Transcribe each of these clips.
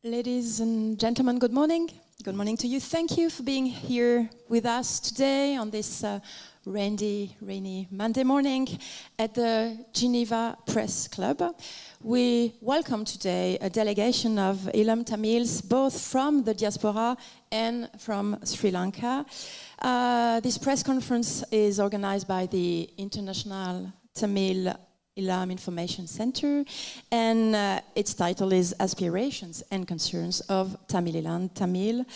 Ladies and gentlemen, good morning. Good morning to you. Thank you for being here with us today on this rainy Monday morning at the Geneva Press Club. We welcome today a delegation of Tamileelam Tamils, both from the diaspora and from Sri Lanka. This press conference is organized by the International Tamileelam Information Center, and its title is Aspirations and Concerns of Tamileelam Tamil.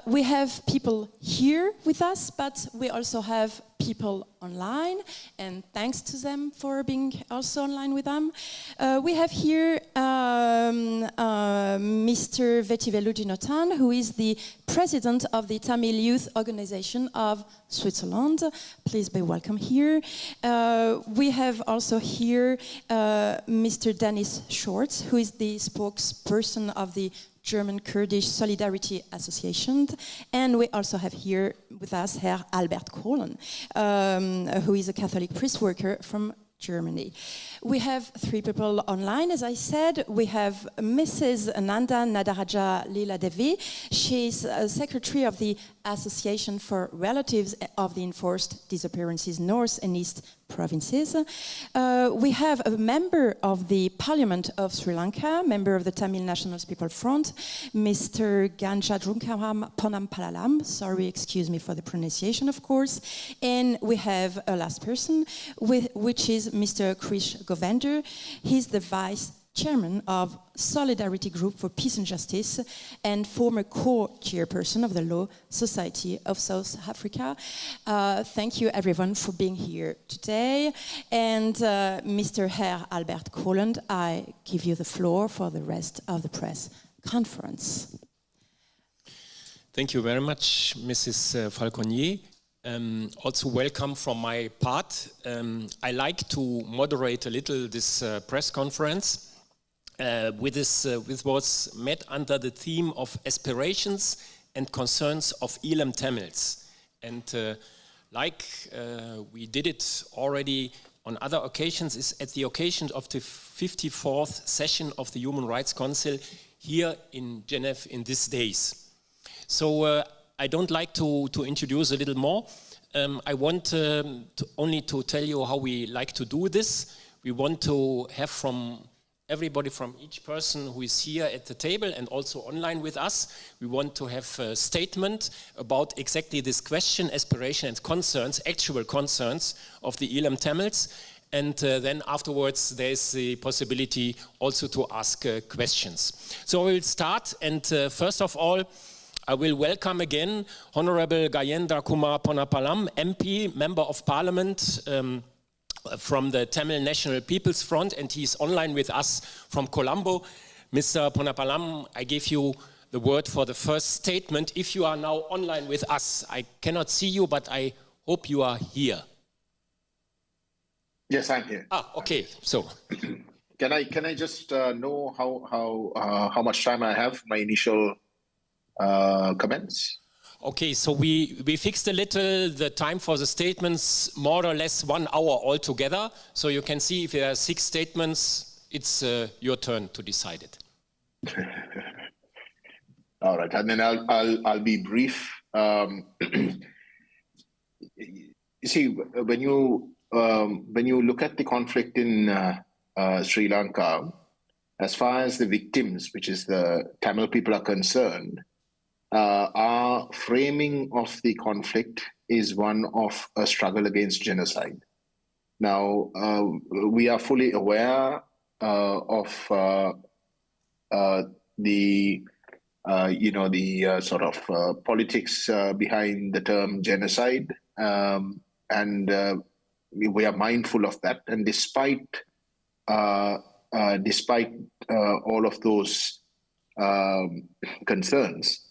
We have people here with us, but we also have people online, and thanks to them for being also online with them. We have here Mr. Vetivelu Dinotan, who is the president of the Tamil Youth Organization of Switzerland. Please be welcome here. We have also here Mr. Dennis Schwartz, who is the spokesperson of the German Kurdish Solidarity Association, and we also have here with us Herr Albert Kohlen, who is a Catholic priest worker from Germany. We have three people online, as I said. We have Mrs. Ananda Nadaraja Leela Devi. She's secretary of the Association for Relatives of the Enforced Disappearances North and East Provinces. We have a member of the Parliament of Sri Lanka, member of the Tamil National People's Front, Mr. Ganjadrunkaram Ponampalalam. Sorry, excuse me for the pronunciation, of course. And we have a last person, which is Mr. Krish Govender. He's the vice chairman of Solidarity Group for Peace and Justice and former co-chairperson of the Law Society of South Africa. Thank you everyone for being here today. And Mr. Herr Albert Kohlen, I give you the floor for the rest of the press conference. Thank you very much, Mrs. Falconier. Also welcome from my part. I like to moderate a little this press conference. With was met under the theme of Aspirations and Concerns of Tamileelam Tamils. And like we did it already on other occasions, is at the occasion of the 54th session of the Human Rights Council here in Geneva in these days. So I don't like to introduce a little more. I want only to tell you how we like to do this. We want to have from everybody, from each person who is here at the table and also online with us, we want to have a statement about exactly this question, aspiration and concerns, actual concerns of the Tamileelam Tamils. And then afterwards there is the possibility also to ask questions. So I will start, and first of all, I will welcome again Honorable Gayendra Kumar Ponapalam, MP, Member of Parliament, from the Tamil National People's Front, and he's online with us from Colombo. Mr. Ponapalam, I give you the word for the first statement. If you are now online with us, I cannot see you, but I hope you are here. Yes, I'm here. Okay. So, can I just know how much time I have? My initial comments. Okay, so we fixed a little the time for the statements, more or less 1 hour altogether. So you can see if there are 6 statements, it's your turn to decide it. All right, and then I'll be brief. You see, when you look at the conflict in Sri Lanka, as far as the victims, which is the Tamil people, are concerned, our framing of the conflict is one of a struggle against genocide. Now, we are fully aware of the sort of politics behind the term genocide, and we are mindful of that. And despite all of those concerns,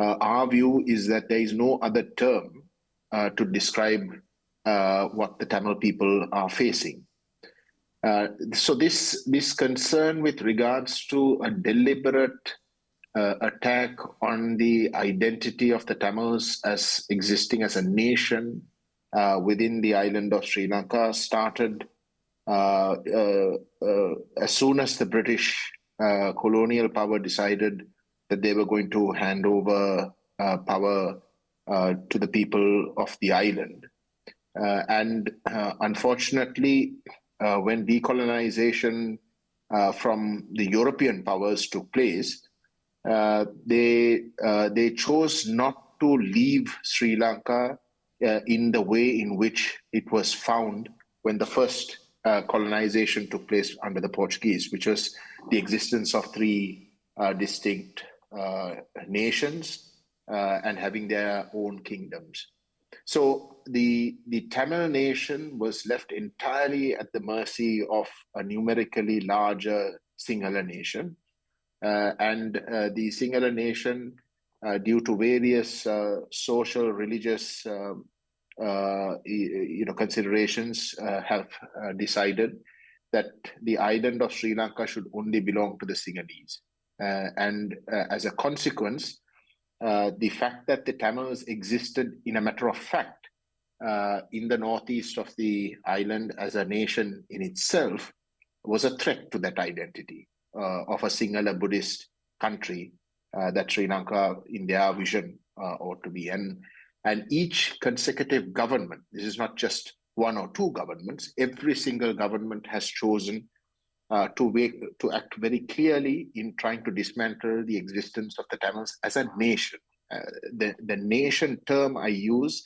our view is that there is no other term to describe what the Tamil people are facing. So this concern with regards to a deliberate attack on the identity of the Tamils as existing as a nation within the island of Sri Lanka started as soon as the British colonial power decided that they were going to hand over power to the people of the island. And unfortunately, when decolonization from the European powers took place, they chose not to leave Sri Lanka in the way in which it was found when the first colonization took place under the Portuguese, which was the existence of three distinct nations and having their own kingdoms. So the Tamil nation was left entirely at the mercy of a numerically larger Sinhala nation. And the Sinhala nation, due to various social, religious considerations, have decided that the island of Sri Lanka should only belong to the Sinhalese. And as a consequence, the fact that the Tamils existed in a matter of fact in the northeast of the island as a nation in itself was a threat to that identity of a Sinhala Buddhist country that Sri Lanka, in their vision, ought to be. And each consecutive government, this is not just one or two governments, every single government has chosen to act very clearly in trying to dismantle the existence of the Tamils as a nation. The nation term I use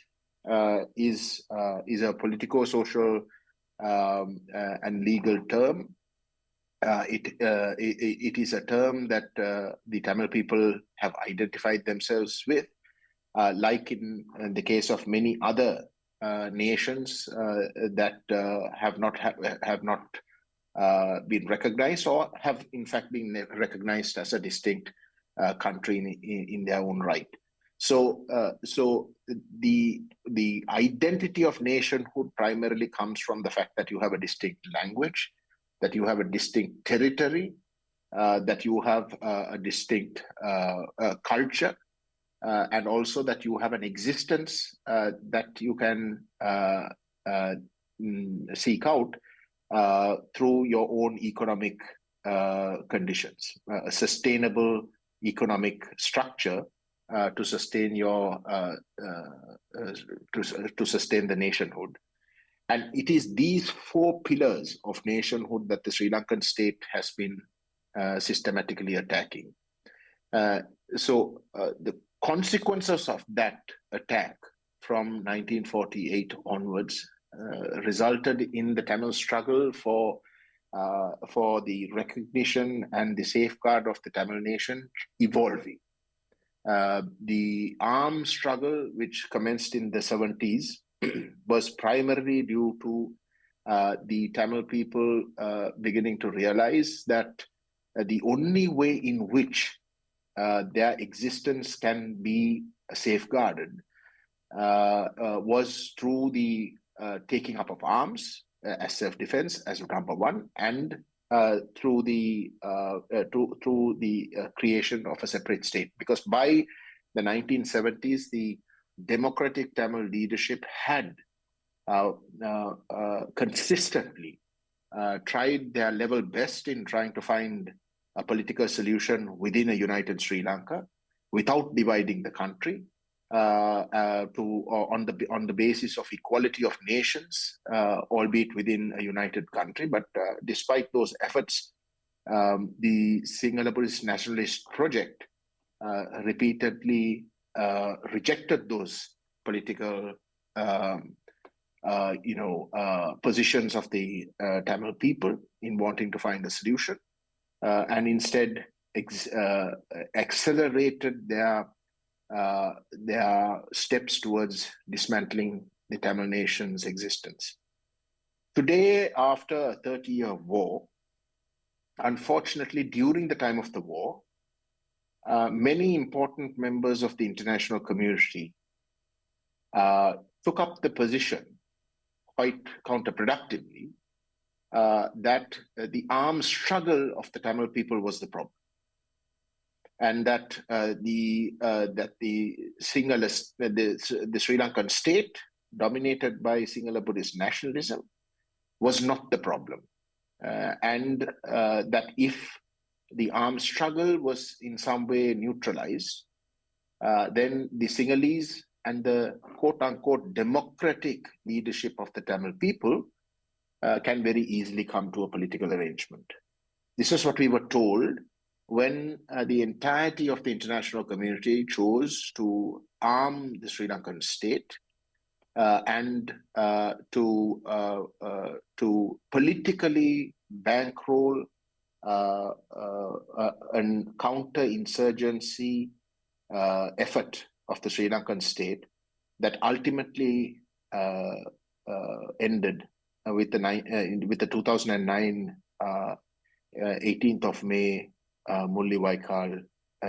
is a politico-social and legal term. It is a term that the Tamil people have identified themselves with, like in the case of many other nations that have not been recognized or have in fact been recognized as a distinct country in their own right. So the identity of nationhood primarily comes from the fact that you have a distinct language, that you have a distinct territory, that you have a distinct culture, and also that you have an existence that you can seek out through your own economic conditions, a sustainable economic structure to sustain your to sustain the nationhood. And it is these four pillars of nationhood that the Sri Lankan state has been systematically attacking. So the consequences of that attack from 1948 onwards resulted in the Tamil struggle for the recognition and the safeguard of the Tamil nation evolving. The armed struggle, which commenced in the 70s, was primarily due to the Tamil people beginning to realize that the only way in which their existence can be safeguarded was through the taking up of arms as self-defense, as number one, and through the creation of a separate state. Because by the 1970s, the democratic Tamil leadership had consistently tried their level best in trying to find a political solution within a united Sri Lanka without dividing the country on the basis of equality of nations, albeit within a united country. But despite those efforts, the Sinhala Buddhist nationalist project repeatedly rejected those political positions of the Tamil people in wanting to find a solution, and instead accelerated their steps towards dismantling the Tamil nation's existence. Today, after a 30-year war, unfortunately, during the time of the war, many important members of the international community took up the position, quite counterproductively, that the armed struggle of the Tamil people was the problem, and that the Sri Lankan state, dominated by Sinhala Buddhist nationalism, was not the problem, and that if the armed struggle was in some way neutralized, then the Sinhalese and the quote-unquote democratic leadership of the Tamil people can very easily come to a political arrangement. This is what we were told when the entirety of the international community chose to arm the Sri Lankan state and to politically bankroll a counter-insurgency effort of the Sri Lankan state that ultimately ended with the 2009 18th of May Mullawaikal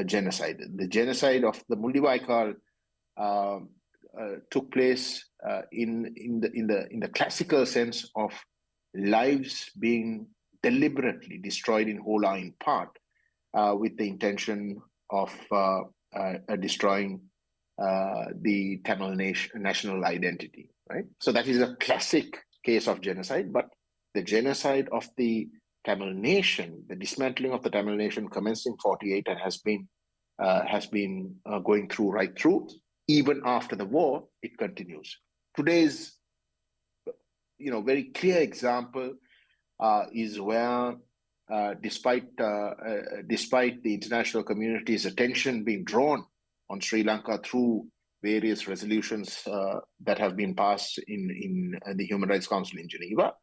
genocide. The genocide of the Mullawaikal took place in the classical sense of lives being deliberately destroyed in whole or in part, with the intention of destroying the Tamil national identity. Right. So that is a classic case of genocide. But the genocide of the Tamil nation, the dismantling of the Tamil nation, commenced in '48 and has been going through right through. Even after the war, it continues. Today's, very clear example is where, despite the international community's attention being drawn on Sri Lanka through various resolutions that have been passed in the Human Rights Council in Geneva,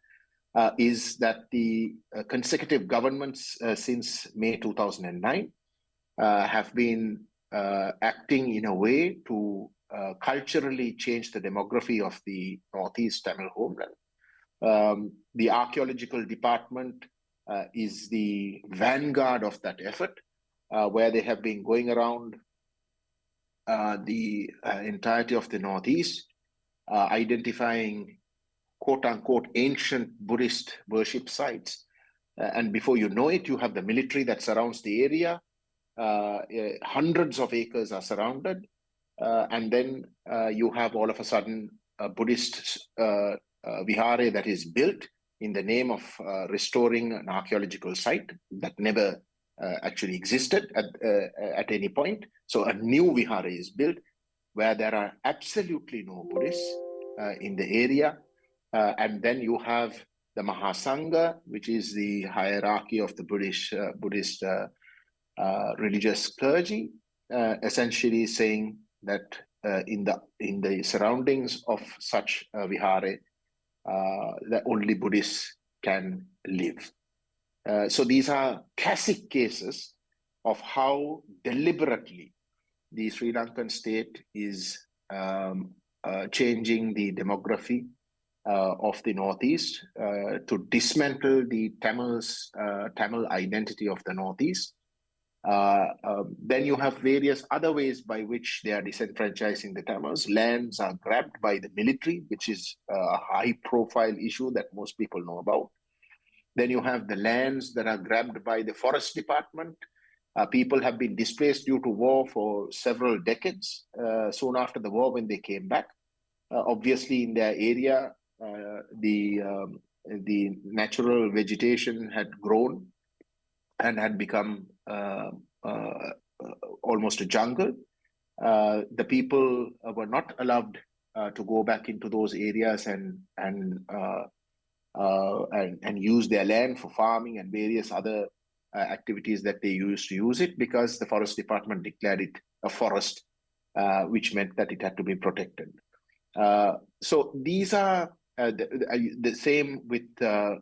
is that the consecutive governments since May 2009 have been acting in a way to culturally change the demography of the Northeast Tamil homeland. The archaeological department is the vanguard of that effort, where they have been going around the entirety of the Northeast, identifying quote-unquote ancient Buddhist worship sites. And before you know it, you have the military that surrounds the area. Hundreds of acres are surrounded. And then you have all of a sudden a Buddhist vihare that is built in the name of restoring an archaeological site that never actually existed at any point. So a new vihara is built where there are absolutely no Buddhists in the area. And then you have the Mahasangha, which is the hierarchy of the Buddhist religious clergy, essentially saying that in the surroundings of such a vihare, that only Buddhists can live. So these are classic cases of how deliberately the Sri Lankan state is changing the demography of the Northeast to dismantle the Tamil identity of the Northeast. Then you have various other ways by which they are disenfranchising the Tamils. Lands are grabbed by the military, which is a high-profile issue that most people know about. Then you have the lands that are grabbed by the forest department. People have been displaced due to war for several decades. Soon after the war, when they came back, obviously in their area, the natural vegetation had grown and had become almost a jungle. The people were not allowed to go back into those areas and use their land for farming and various other activities that they used to use it, because the forest department declared it a forest, which meant that it had to be protected. So these are the same with the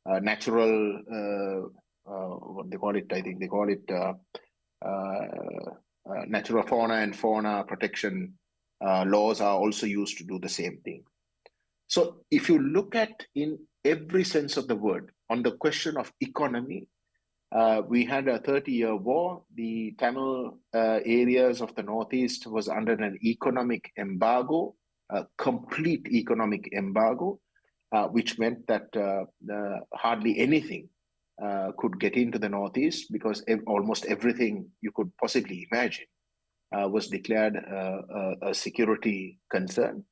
natural, what they call it, I think they call it natural fauna and fauna protection laws are also used to do the same thing. So if you look at in every sense of the word on the question of economy, we had a 30-year war. The Tamil areas of the Northeast was under an economic embargo, a complete economic embargo, which meant that hardly anything could get into the Northeast, because almost everything you could possibly imagine was declared a security concern.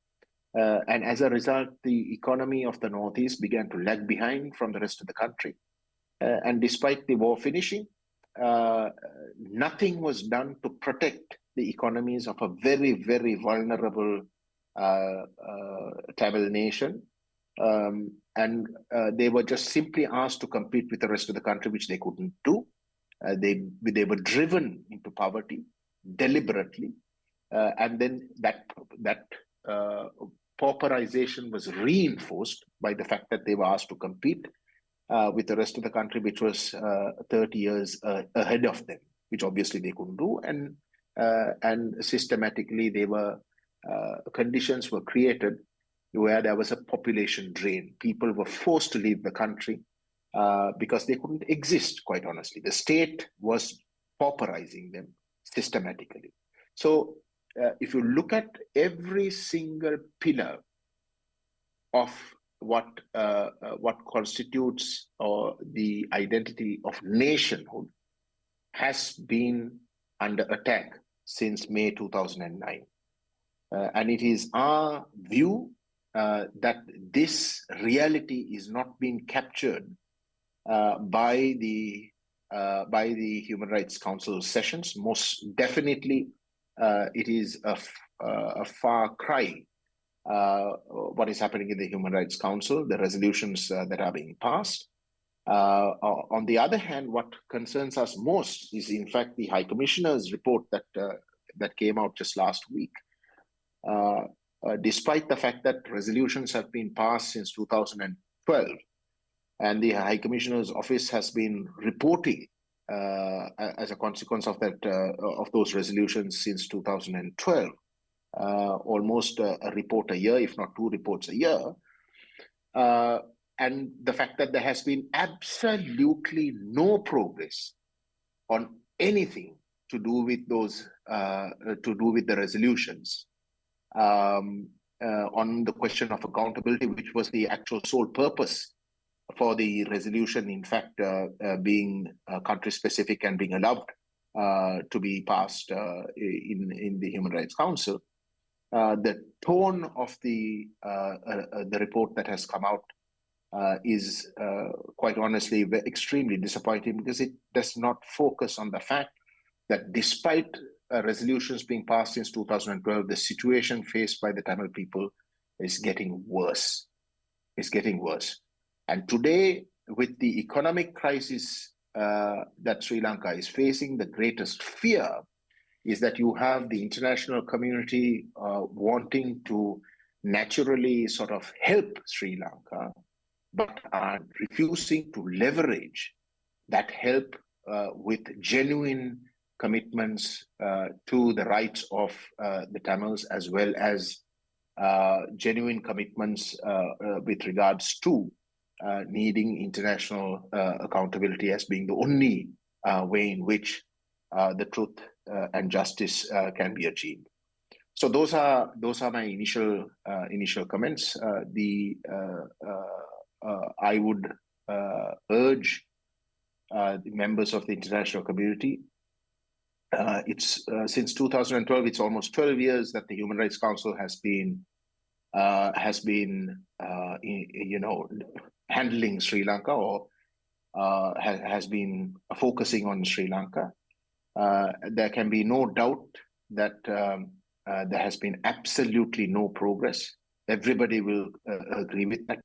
And as a result, the economy of the Northeast began to lag behind from the rest of the country. And despite the war finishing, nothing was done to protect the economies of a very, very vulnerable Tamil nation. And they were just simply asked to compete with the rest of the country, which they couldn't do. They were driven into poverty deliberately, and then that pauperization was reinforced by the fact that they were asked to compete with the rest of the country, which was 30 years ahead of them, which obviously they couldn't do, and systematically conditions were created where there was a population drain. People were forced to leave the country because they couldn't exist, quite honestly. The state was pauperizing them systematically. So if you look at every single pillar of what constitutes the identity of nationhood has been under attack since May 2009. And it is our view that this reality is not being captured by the Human Rights Council sessions. Most definitely, it is a far cry what is happening in the Human Rights Council, the resolutions that are being passed. On the other hand, what concerns us most is, in fact, the High Commissioner's report that came out just last week. Despite the fact that resolutions have been passed since 2012, and the High Commissioner's office has been reporting as a consequence of those resolutions since 2012, almost a report a year, if not 2 reports a year. And the fact that there has been absolutely no progress on anything to do with those, the resolutions, on the question of accountability, which was the actual sole purpose for the resolution, in fact, being country-specific and being allowed to be passed in the Human Rights Council. The tone of the report that has come out is quite honestly extremely disappointing, because it does not focus on the fact that despite resolutions being passed since 2012, the situation faced by the Tamil people is getting worse. It's getting worse. And today, with the economic crisis that Sri Lanka is facing, the greatest fear is that you have the international community wanting to naturally sort of help Sri Lanka, but are refusing to leverage that help with genuine commitments to the rights of the Tamils, as well as genuine commitments with regards to needing international accountability as being the only way in which the truth and justice can be achieved. So those are my initial comments. I would urge the members of the international community. It's since 2012. It's almost 12 years that the Human Rights Council has been handling Sri Lanka, or has been focusing on Sri Lanka. There can be no doubt that there has been absolutely no progress. Everybody will agree with that.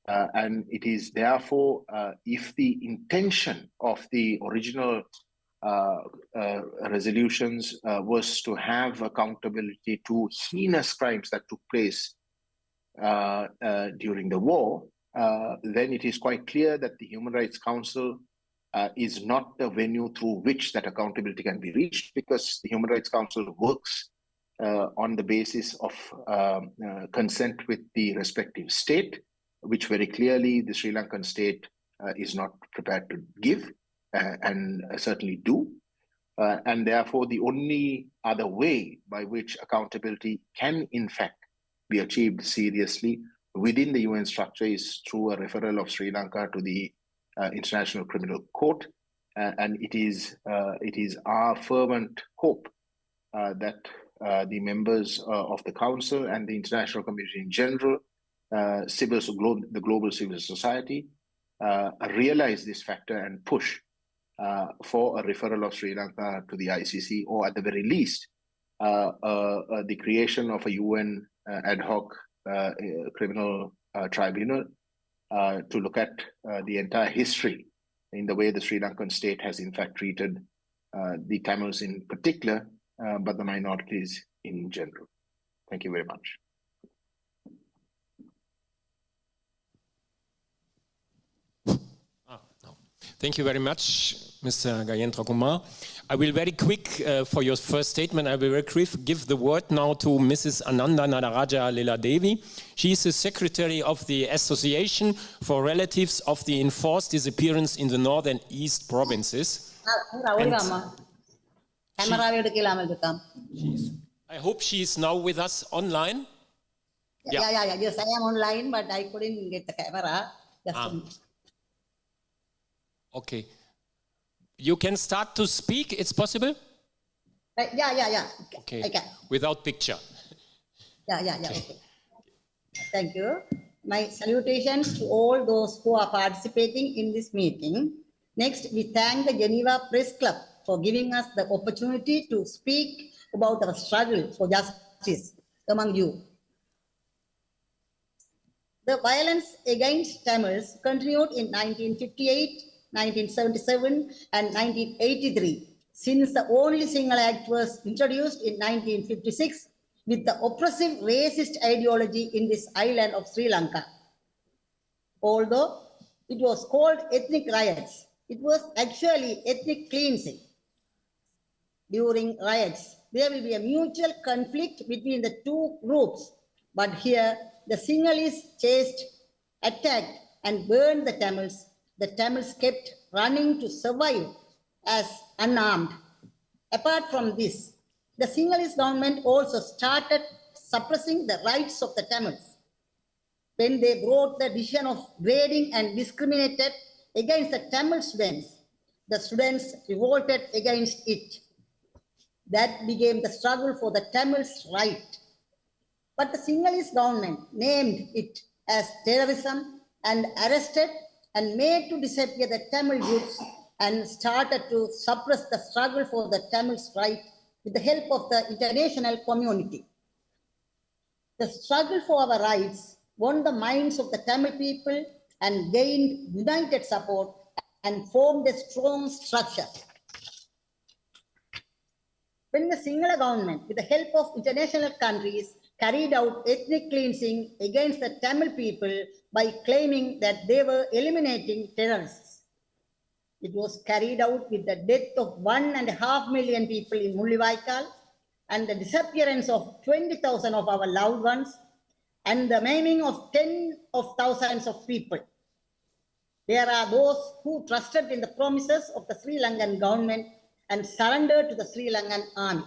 And it is therefore, if the intention of the original resolutions was to have accountability to heinous crimes that took place during the war, then it is quite clear that the Human Rights Council is not the venue through which that accountability can be reached, because the Human Rights Council works on the basis of consent with the respective state, which very clearly the Sri Lankan state is not prepared to give and certainly do. And therefore, the only other way by which accountability can, in fact, be achieved seriously within the UN structure is through a referral of Sri Lanka to the International Criminal Court. And it is our fervent hope that the members of the Council and the international community in general, the global civil society, realize this factor and push for a referral of Sri Lanka to the ICC, or at the very least, the creation of a UN ad hoc criminal tribunal to look at the entire history in the way the Sri Lankan state has in fact treated the Tamils in particular, but the minorities in general. Thank you very much. Thank you very much, Mr. Gayendra Kumar. I will very quick, for your first statement, I will very quick give the word now to Mrs. Ananda Nadaraja Leela Devi. She is the secretary of the Association for Relatives of the Enforced Disappearance in the North and East Provinces. I hope she is now with us online. Yeah. Yes, I am online, but I couldn't get the camera. Okay. You can start to speak, it's possible? Yeah. Okay. I can. Without picture. Yeah. Okay. Thank you. My salutations to all those who are participating in this meeting. Next, we thank the Geneva Press Club for giving us the opportunity to speak about our struggle for justice among you. The violence against Tamils continued in 1958, 1977 and 1983, since the only single act was introduced in 1956 with the oppressive racist ideology in this island of Sri Lanka. Although it was called ethnic riots, it was actually ethnic cleansing. During riots, there will be a mutual conflict between the two groups, but here the Sinhalese chased, attacked and burned the Tamils. The Tamils kept running to survive as unarmed. Apart from this, the Sinhalese government also started suppressing the rights of the Tamils. When they brought the decision of grading and discriminated against the Tamil students, the students revolted against it. That became the struggle for the Tamils' right. But the Sinhalese government named it as terrorism and arrested and made to disappear the Tamil youths and started to suppress the struggle for the Tamils' right with the help of the international community. The struggle for our rights won the minds of the Tamil people and gained united support and formed a strong structure. When the Sinhala government, with the help of international countries, carried out ethnic cleansing against the Tamil people by claiming that they were eliminating terrorists. It was carried out with the death of 1.5 million people in Mullivaikal and the disappearance of 20,000 of our loved ones and the maiming of tens of thousands of people. There are those who trusted in the promises of the Sri Lankan government and surrendered to the Sri Lankan army.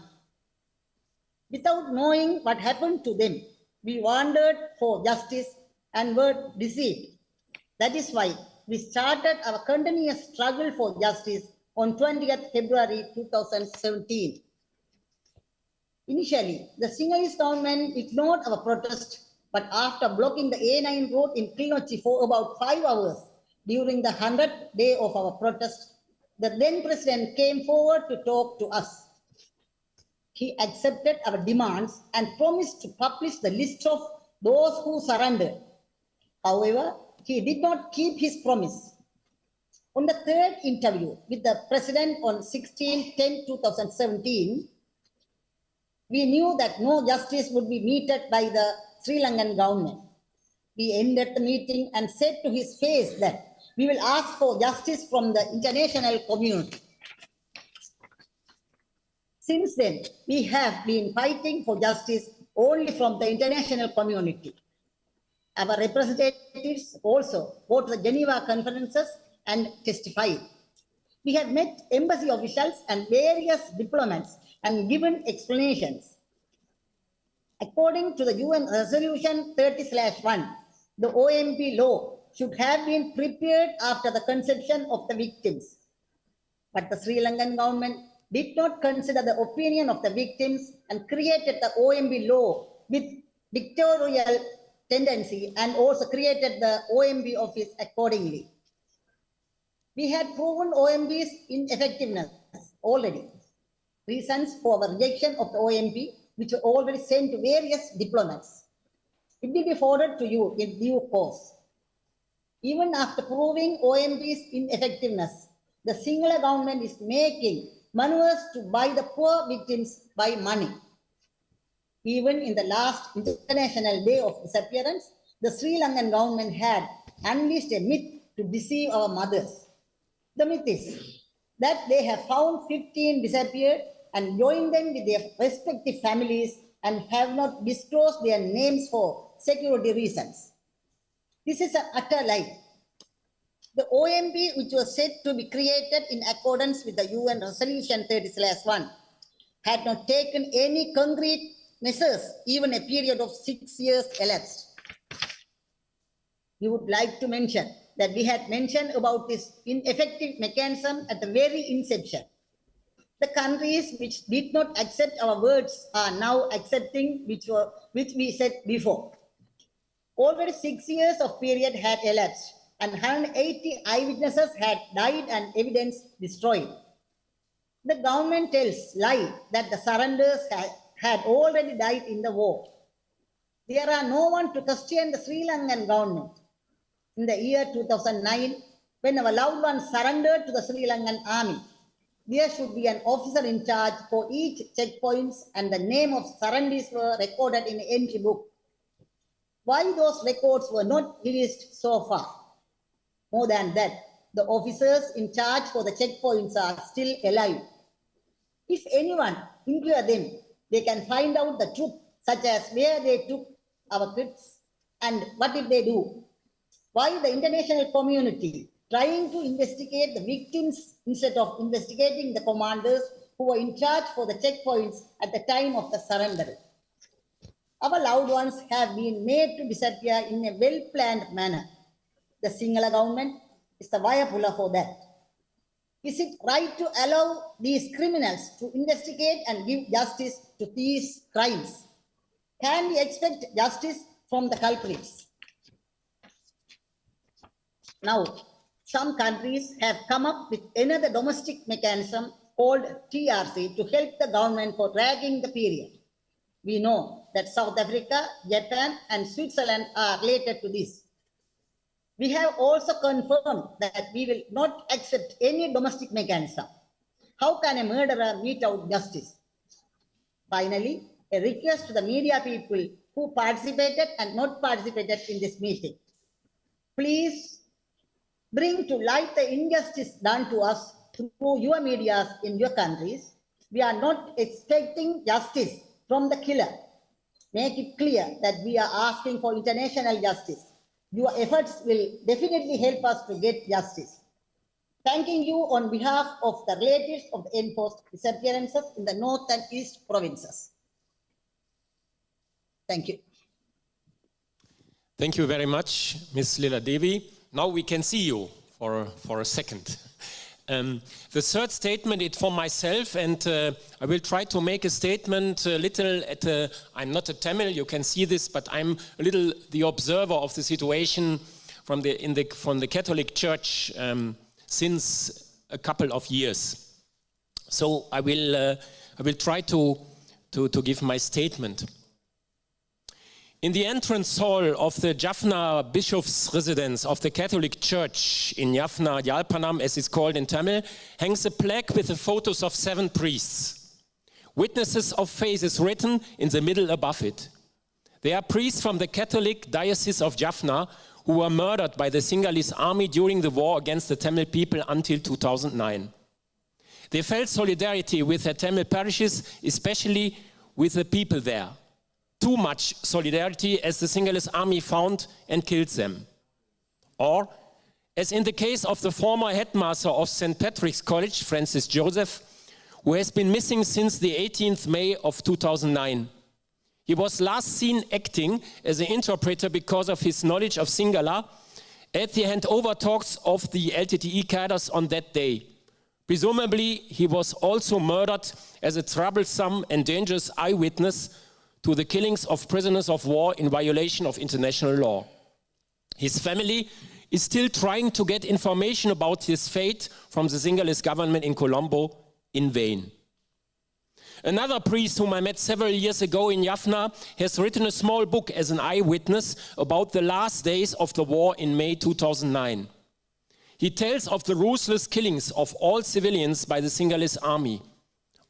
Without knowing what happened to them, we wandered for justice and were deceived. That is why we started our continuous struggle for justice on 20th February 2017. Initially, the Sinhalese government ignored our protest, but after blocking the A9 road in Kilnochi for about 5 hours during the 100th day of our protest, the then president came forward to talk to us. He accepted our demands and promised to publish the list of those who surrendered. However, he did not keep his promise. On the third interview with the president on 16/10/2017, we knew that no justice would be meted by the Sri Lankan government. We ended the meeting and said to his face that we will ask for justice from the international community. Since then, we have been fighting for justice only from the international community. Our representatives also go to the Geneva conferences and testify. We have met embassy officials and various diplomats and given explanations. According to the UN Resolution 30/1, the OMB law should have been prepared after the conception of the victims. But the Sri Lankan government did not consider the opinion of the victims and created the OMB law with dictatorial tendency and also created the OMB office accordingly. We had proven OMP's ineffectiveness already. Reasons for the rejection of the OMP, which were already sent to various diplomats. It will be forwarded to you in due course. Even after proving OMP's ineffectiveness, the Sinhala government is making maneuvers to buy the poor victims by money. Even in the last International Day of Disappearance, the Sri Lankan government had unleashed a myth to deceive our mothers. The myth is that they have found 15 disappeared and joined them with their respective families and have not disclosed their names for security reasons. This is an utter lie. The OMP, which was said to be created in accordance with the UN Resolution 30/1, had not taken any concrete measures, even a period of 6 years elapsed. We would like to mention that we had mentioned about this ineffective mechanism at the very inception. The countries which did not accept our words are now accepting which we said before. Already 6 years of period had elapsed and 180 eyewitnesses had died and evidence destroyed. The government tells lie that the surrenders had already died in the war. There are no one to question the Sri Lankan government. In the year 2009, when our loved ones surrendered to the Sri Lankan army, there should be an officer in charge for each checkpoints and the name of surrendees were recorded in an entry book. Why those records were not released so far? More than that, the officers in charge for the checkpoints are still alive. If anyone inquire them, they can find out the truth, such as where they took our kids and what did they do. Why the international community trying to investigate the victims instead of investigating the commanders who were in charge for the checkpoints at the time of the surrender? Our loved ones have been made to disappear in a well-planned manner. The Sinhala government is the vayapula for that. Is it right to allow these criminals to investigate and give justice to these crimes? Can we expect justice from the culprits? Now, some countries have come up with another domestic mechanism called TRC to help the government for dragging the period. We know that South Africa, Japan, and Switzerland are related to this. We have also confirmed that we will not accept any domestic mechanism. How can a murderer mete out justice? Finally, a request to the media people who participated and not participated in this meeting. Please bring to light the injustice done to us through your medias in your countries. We are not expecting justice from the killer. Make it clear that we are asking for international justice. Your efforts will definitely help us to get justice. Thanking you on behalf of the relatives of the enforced disappearances in the North and East provinces. Thank you. Thank you very much, Ms. Leela Devi. Now we can see you for a second. The third statement is for myself, and I will try to make a statement a little I'm not a Tamil, you can see this, but I'm a little the observer of the situation from the Catholic Church since a couple of years. So I will try to give my statement. In the entrance hall of the Jaffna Bishop's residence of the Catholic Church in Jaffna, Jalpanam, as it's called in Tamil, hangs a plaque with the photos of 7 priests. Witnesses of faith is written in the middle above it. They are priests from the Catholic Diocese of Jaffna who were murdered by the Sinhalese army during the war against the Tamil people until 2009. They felt solidarity with their Tamil parishes, especially with the people there. Too much solidarity, as the Sinhalese army found and killed them. Or, as in the case of the former headmaster of St. Patrick's College, Francis Joseph, who has been missing since the 18th May of 2009. He was last seen acting as an interpreter because of his knowledge of Sinhala at the handover talks of the LTTE cadres on that day. Presumably, he was also murdered as a troublesome and dangerous eyewitness to the killings of prisoners of war in violation of international law. His family is still trying to get information about his fate from the Sinhalese government in Colombo in vain. Another priest whom I met several years ago in Jaffna has written a small book as an eyewitness about the last days of the war in May 2009. He tells of the ruthless killings of all civilians by the Sinhalese army.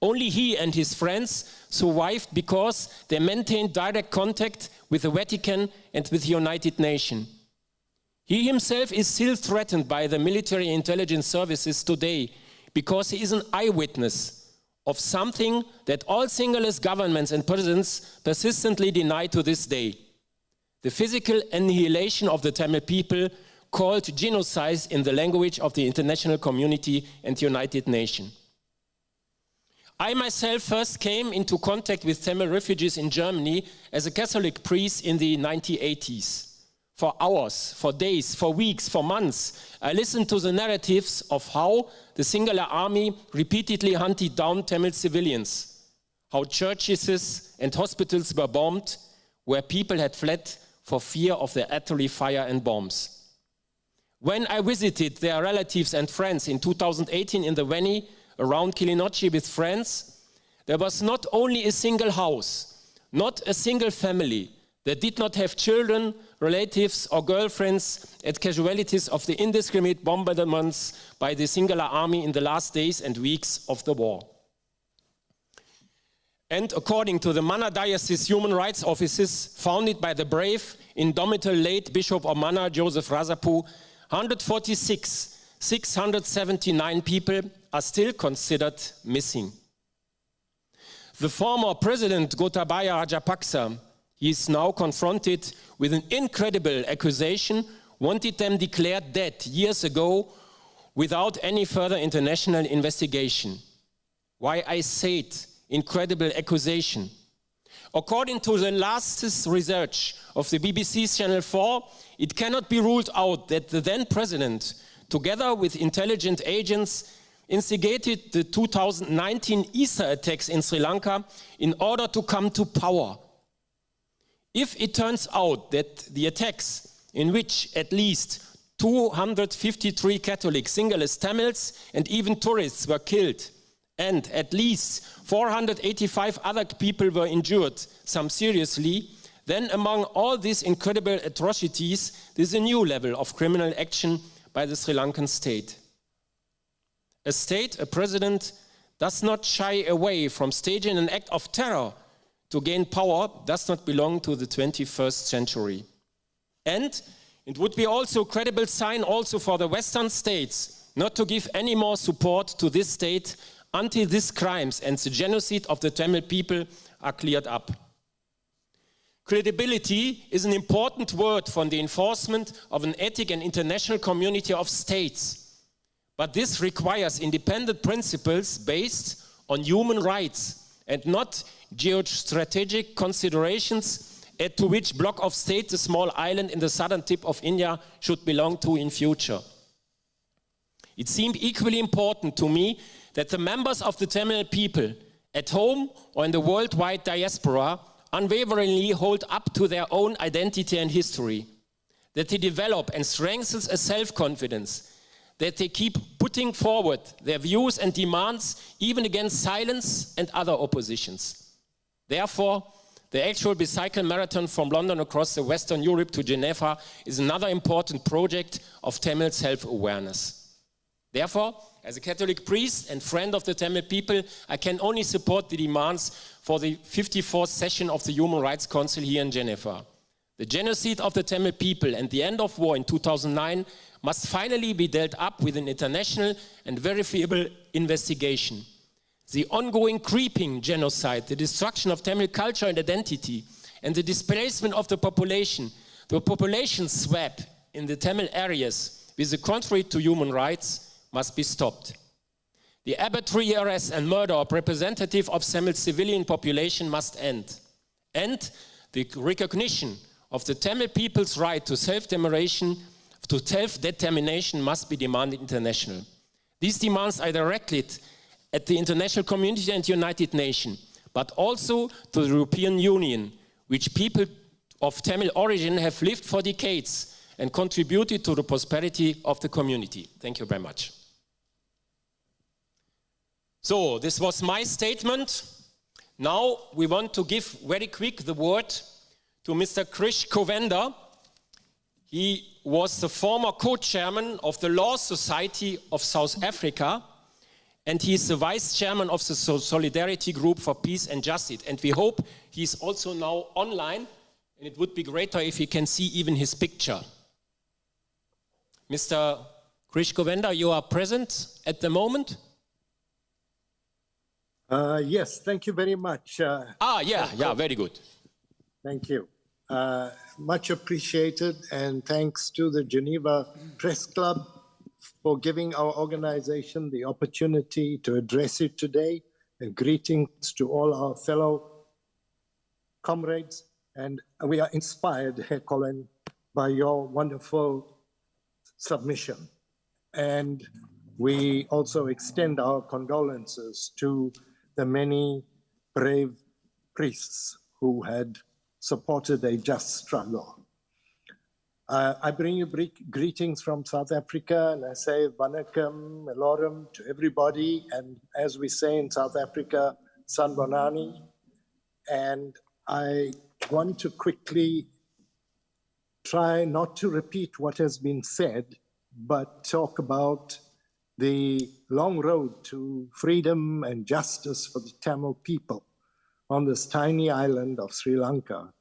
Only he and his friends survived because they maintained direct contact with the Vatican and with the United Nations. He himself is still threatened by the military intelligence services today because he is an eyewitness of something that all Sinhalese governments and presidents persistently deny to this day: the physical annihilation of the Tamil people, called genocide in the language of the international community and the United Nations. I myself first came into contact with Tamil refugees in Germany as a Catholic priest in the 1980s. For hours, for days, for weeks, for months, I listened to the narratives of how the Sinhala army repeatedly hunted down Tamil civilians, how churches and hospitals were bombed, where people had fled for fear of the artillery fire and bombs. When I visited their relatives and friends in 2018 in the Veni around Kilinochchi with friends, there was not only a single house, not a single family that did not have children, relatives or girlfriends at casualties of the indiscriminate bombardments by the Sinhala army in the last days and weeks of the war. And according to the Manna Diocese Human Rights Offices, founded by the brave, indomitable late Bishop of Manna, Joseph Razapu, 679 people are still considered missing. The former president Gotabaya Rajapaksa, he is now confronted with an incredible accusation, wanted them declared dead years ago without any further international investigation. Why I say it, incredible accusation. According to the latest research of the BBC's Channel 4, it cannot be ruled out that the then president, together with intelligence agents, instigated the 2019 Easter attacks in Sri Lanka in order to come to power. If it turns out that the attacks, in which at least 253 Catholic Sinhalese Tamils and even tourists were killed, and at least 485 other people were injured, some seriously, then among all these incredible atrocities, there is a new level of criminal action by the Sri Lankan state. A state, a president, does not shy away from staging an act of terror to gain power, does not belong to the 21st century. And it would be also a credible sign also for the Western states not to give any more support to this state until these crimes and the genocide of the Tamil people are cleared up. Credibility is an important word for the enforcement of an ethic and international community of states. But this requires independent principles based on human rights and not geostrategic considerations to which block of states the small island in the southern tip of India should belong to in future. It seemed equally important to me that the members of the Tamil people at home or in the worldwide diaspora unwaveringly hold up to their own identity and history, that they develop and strengthen a self-confidence, that they keep putting forward their views and demands even against silence and other oppositions. Therefore, the actual bicycle marathon from London across the Western Europe to Geneva is another important project of Tamil self-awareness. Therefore, as a Catholic priest and friend of the Tamil people, I can only support the demands for the 54th session of the Human Rights Council here in Geneva. The genocide of the Tamil people and the end of war in 2009 must finally be dealt up with an international and verifiable investigation. The ongoing creeping genocide, the destruction of Tamil culture and identity, and the displacement of the population swap in the Tamil areas with the contrary to human rights must be stopped. The arbitrary arrest and murder of representatives of Tamil civilian population must end. And the recognition of the Tamil people's right to self-determination must be demanded internationally. These demands are directed at the international community and United Nations, but also to the European Union, which people of Tamil origin have lived for decades and contributed to the prosperity of the community. Thank you very much. So this was my statement. Now we want to give very quick the word to Mr. Krish Govender. He was the former co-chairman of the Law Society of South Africa, and he is the vice chairman of the Solidarity Group for Peace and Justice. And we hope he's also now online, and it would be greater if he can see even his picture. Mr. Krish Govender, you are present at the moment? Yes, thank you very much. Very good. Thank you. Much appreciated, and thanks to the Geneva Press Club for giving our organization the opportunity to address it today, and greetings to all our fellow comrades. And we are inspired, Herr Colin, by your wonderful submission. And we also extend our condolences to the many brave priests who had supported a just struggle. I bring you greetings from South Africa, and I say Vanakkam, Elorum to everybody, and as we say in South Africa, Sanbonani. And I want to quickly try not to repeat what has been said, but talk about the long road to freedom and justice for the Tamil people on this tiny island of Sri Lanka,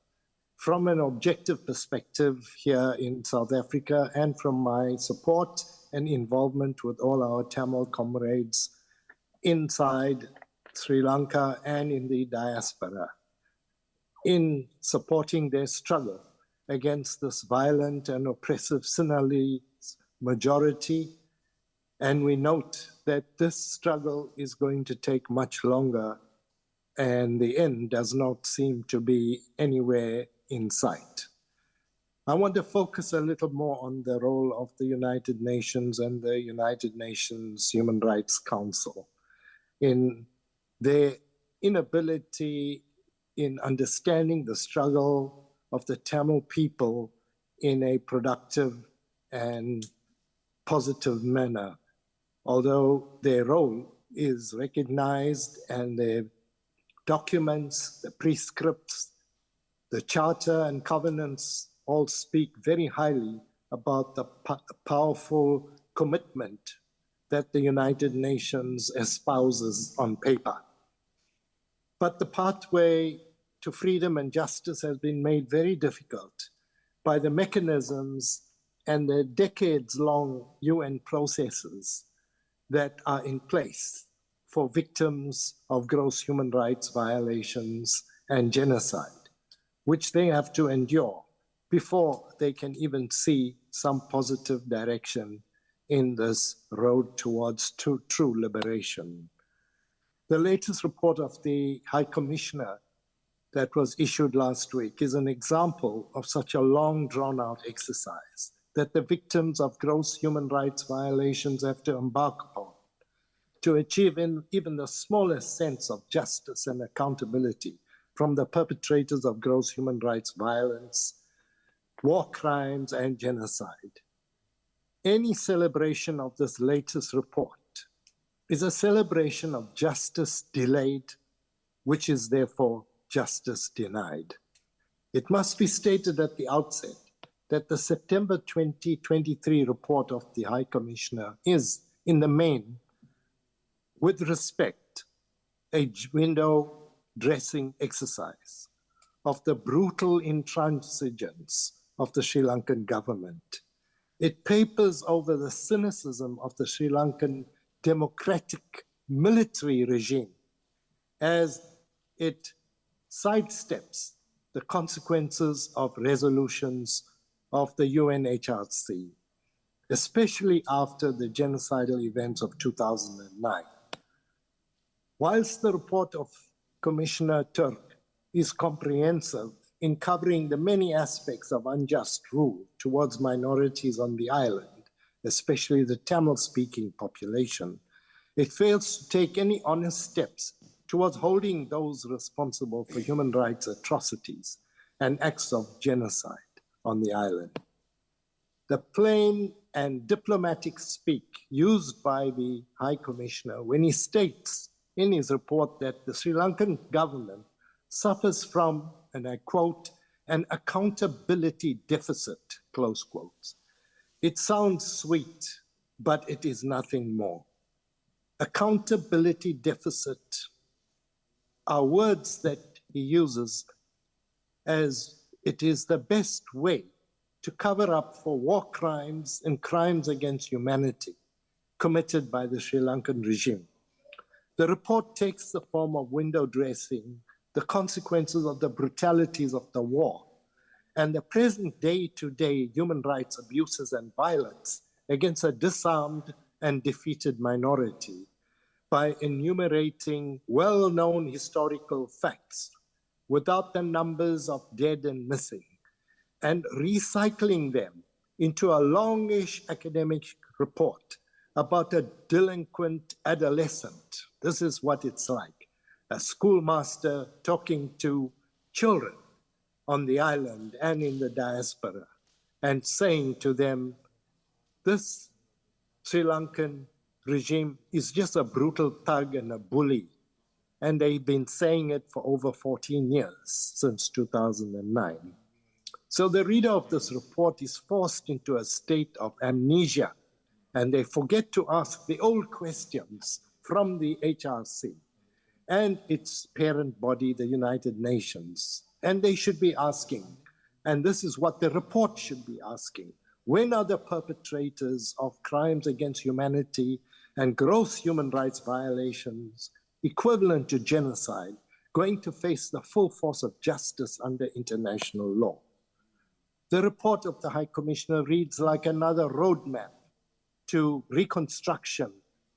from an objective perspective here in South Africa, and from my support and involvement with all our Tamil comrades inside Sri Lanka and in the diaspora, in supporting their struggle against this violent and oppressive Sinhalese majority. And we note that this struggle is going to take much longer, and the end does not seem to be anywhere in sight. I want to focus a little more on the role of the United Nations and the United Nations Human Rights Council in their inability in understanding the struggle of the Tamil people in a productive and positive manner. Although their role is recognized and their documents, the prescripts, the charter and covenants all speak very highly about the powerful commitment that the United Nations espouses on paper. But the pathway to freedom and justice has been made very difficult by the mechanisms and the decades-long UN processes that are in place for victims of gross human rights violations and genocide, which they have to endure before they can even see some positive direction in this road towards true liberation. The latest report of the High Commissioner that was issued last week is an example of such a long drawn-out exercise that the victims of gross human rights violations have to embark upon to achieve even the smallest sense of justice and accountability from the perpetrators of gross human rights violence, war crimes, and genocide. Any celebration of this latest report is a celebration of justice delayed, which is therefore justice denied. It must be stated at the outset that the September 2023 report of the High Commissioner is, in the main, with respect, a window dressing exercise of the brutal intransigence of the Sri Lankan government. It papers over the cynicism of the Sri Lankan democratic military regime as it sidesteps the consequences of resolutions of the UNHRC, especially after the genocidal events of 2009. Whilst the report of Commissioner Turk is comprehensive in covering the many aspects of unjust rule towards minorities on the island, especially the Tamil-speaking population, it fails to take any honest steps towards holding those responsible for human rights atrocities and acts of genocide on the island. the plain and diplomatic speak used by the High Commissioner when he states in his report that the Sri Lankan government suffers from, and I quote, an accountability deficit, close quotes. It sounds sweet, but it is nothing more. Accountability deficit are words that he uses as it is the best way to cover up for war crimes and crimes against humanity committed by the Sri Lankan regime. The report takes the form of window dressing, the consequences of the brutalities of the war, and the present day-to-day human rights abuses and violence against a disarmed and defeated minority by enumerating well-known historical facts without the numbers of dead and missing, and recycling them into a longish academic report about a delinquent adolescent. This is what it's like, a schoolmaster talking to children on the island and in the diaspora and saying to them, this Sri Lankan regime is just a brutal thug and a bully. And they've been saying it for over 14 years, since 2009. So the reader of this report is forced into a state of amnesia, and they forget to ask the old questions from the HRC and its parent body, the United Nations. And they should be asking, and this is what the report should be asking, when are the perpetrators of crimes against humanity and gross human rights violations equivalent to genocide going to face the full force of justice under international law? The report of the High Commissioner reads like another roadmap to reconstruction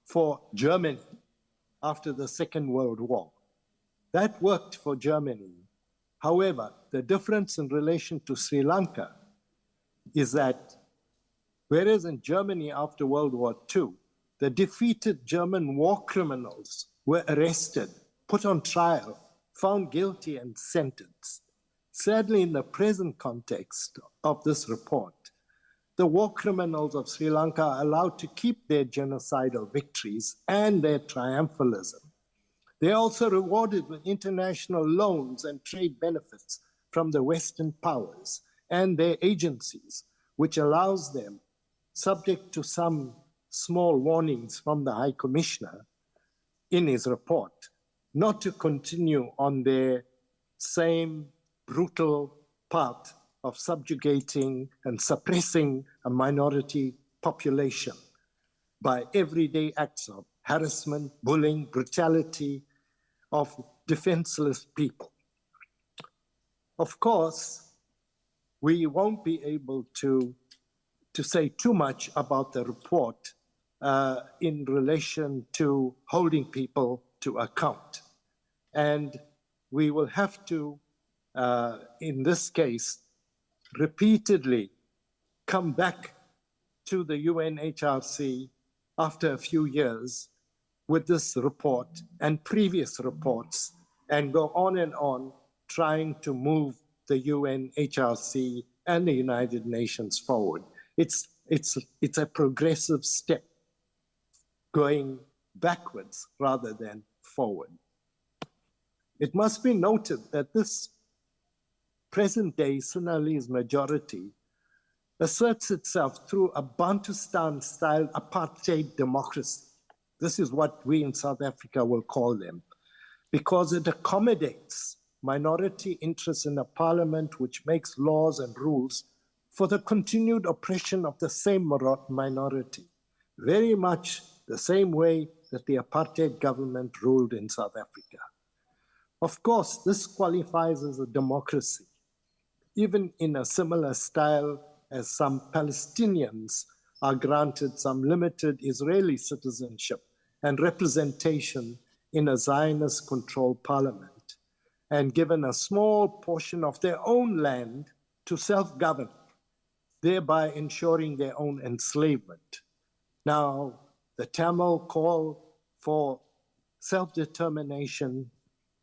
for Germany after the Second World War. That worked for Germany. However, the difference in relation to Sri Lanka is that whereas in Germany after World War II, the defeated German war criminals were arrested, put on trial, found guilty and sentenced. Sadly, in the present context of this report, the war criminals of Sri Lanka are allowed to keep their genocidal victories and their triumphalism. They are also rewarded with international loans and trade benefits from the Western powers and their agencies, which allows them, subject to some small warnings from the High Commissioner in his report, not to continue on their same brutal path of subjugating and suppressing a minority population by everyday acts of harassment, bullying, brutality of defenseless people. Of course, we won't be able to say too much about the report in relation to holding people to account. And we will have to, in this case, repeatedly come back to the UNHRC after a few years with this report and previous reports and go on trying to move the UNHRC and the United Nations forward. It's a progressive step going backwards rather than forward. It must be noted that this present-day Sinhalese majority asserts itself through a Bantustan-style apartheid democracy. This is what we in South Africa will call them, because it accommodates minority interests in a parliament which makes laws and rules for the continued oppression of the same minority, very much the same way that the apartheid government ruled in South Africa. Of course, this qualifies as a democracy, even in a similar style as some Palestinians are granted some limited Israeli citizenship and representation in a Zionist-controlled parliament, and given a small portion of their own land to self-govern, thereby ensuring their own enslavement. Now, the Tamil call for self-determination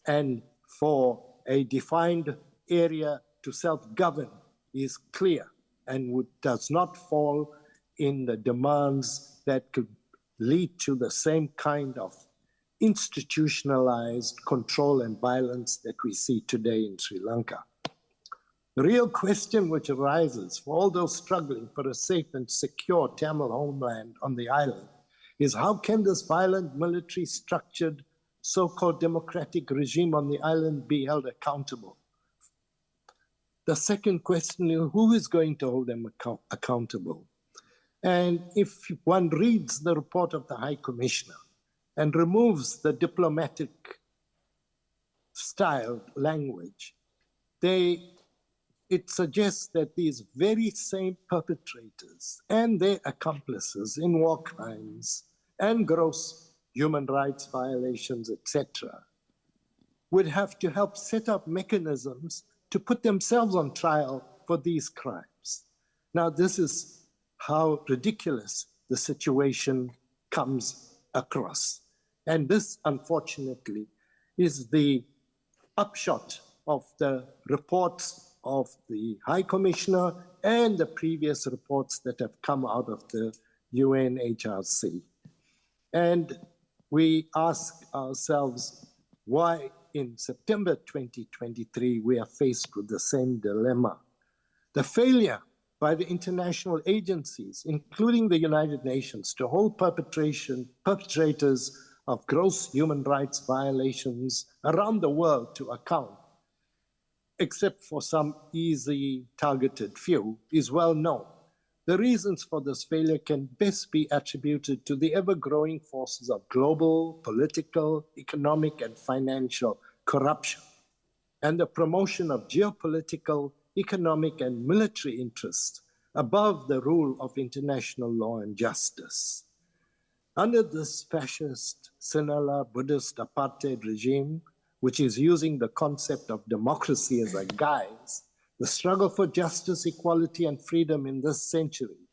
and for a defined area to self-govern is clear. and does not fall in the demands that could lead to the same kind of institutionalized control and violence that we see today in Sri Lanka. The real question which arises for all those struggling for a safe and secure Tamil homeland on the island is how can this violent military structured so-called democratic regime on the island be held accountable? The second question is who is going to hold them accountable? And if one reads the report of the High Commissioner and removes the diplomatic style language, it suggests that these very same perpetrators and their accomplices in war crimes and gross human rights violations, etc., would have to help set up mechanisms to put themselves on trial for these crimes. Now, this is how ridiculous the situation comes across. And this, unfortunately, is the upshot of the reports of the High Commissioner and the previous reports that have come out of the UNHRC. And we ask ourselves why in September 2023 we are faced with the same dilemma. The failure by the international agencies, including the United Nations, to hold perpetrators of gross human rights violations around the world to account, except for some easy targeted few, is well known. The reasons for this failure can best be attributed to the ever-growing forces of global, political, economic, and financial corruption, and the promotion of geopolitical, economic, and military interests above the rule of international law and justice. Under this fascist, Sinhala, Buddhist apartheid regime, which is using the concept of democracy as a guise, the struggle for justice, equality, and freedom in this century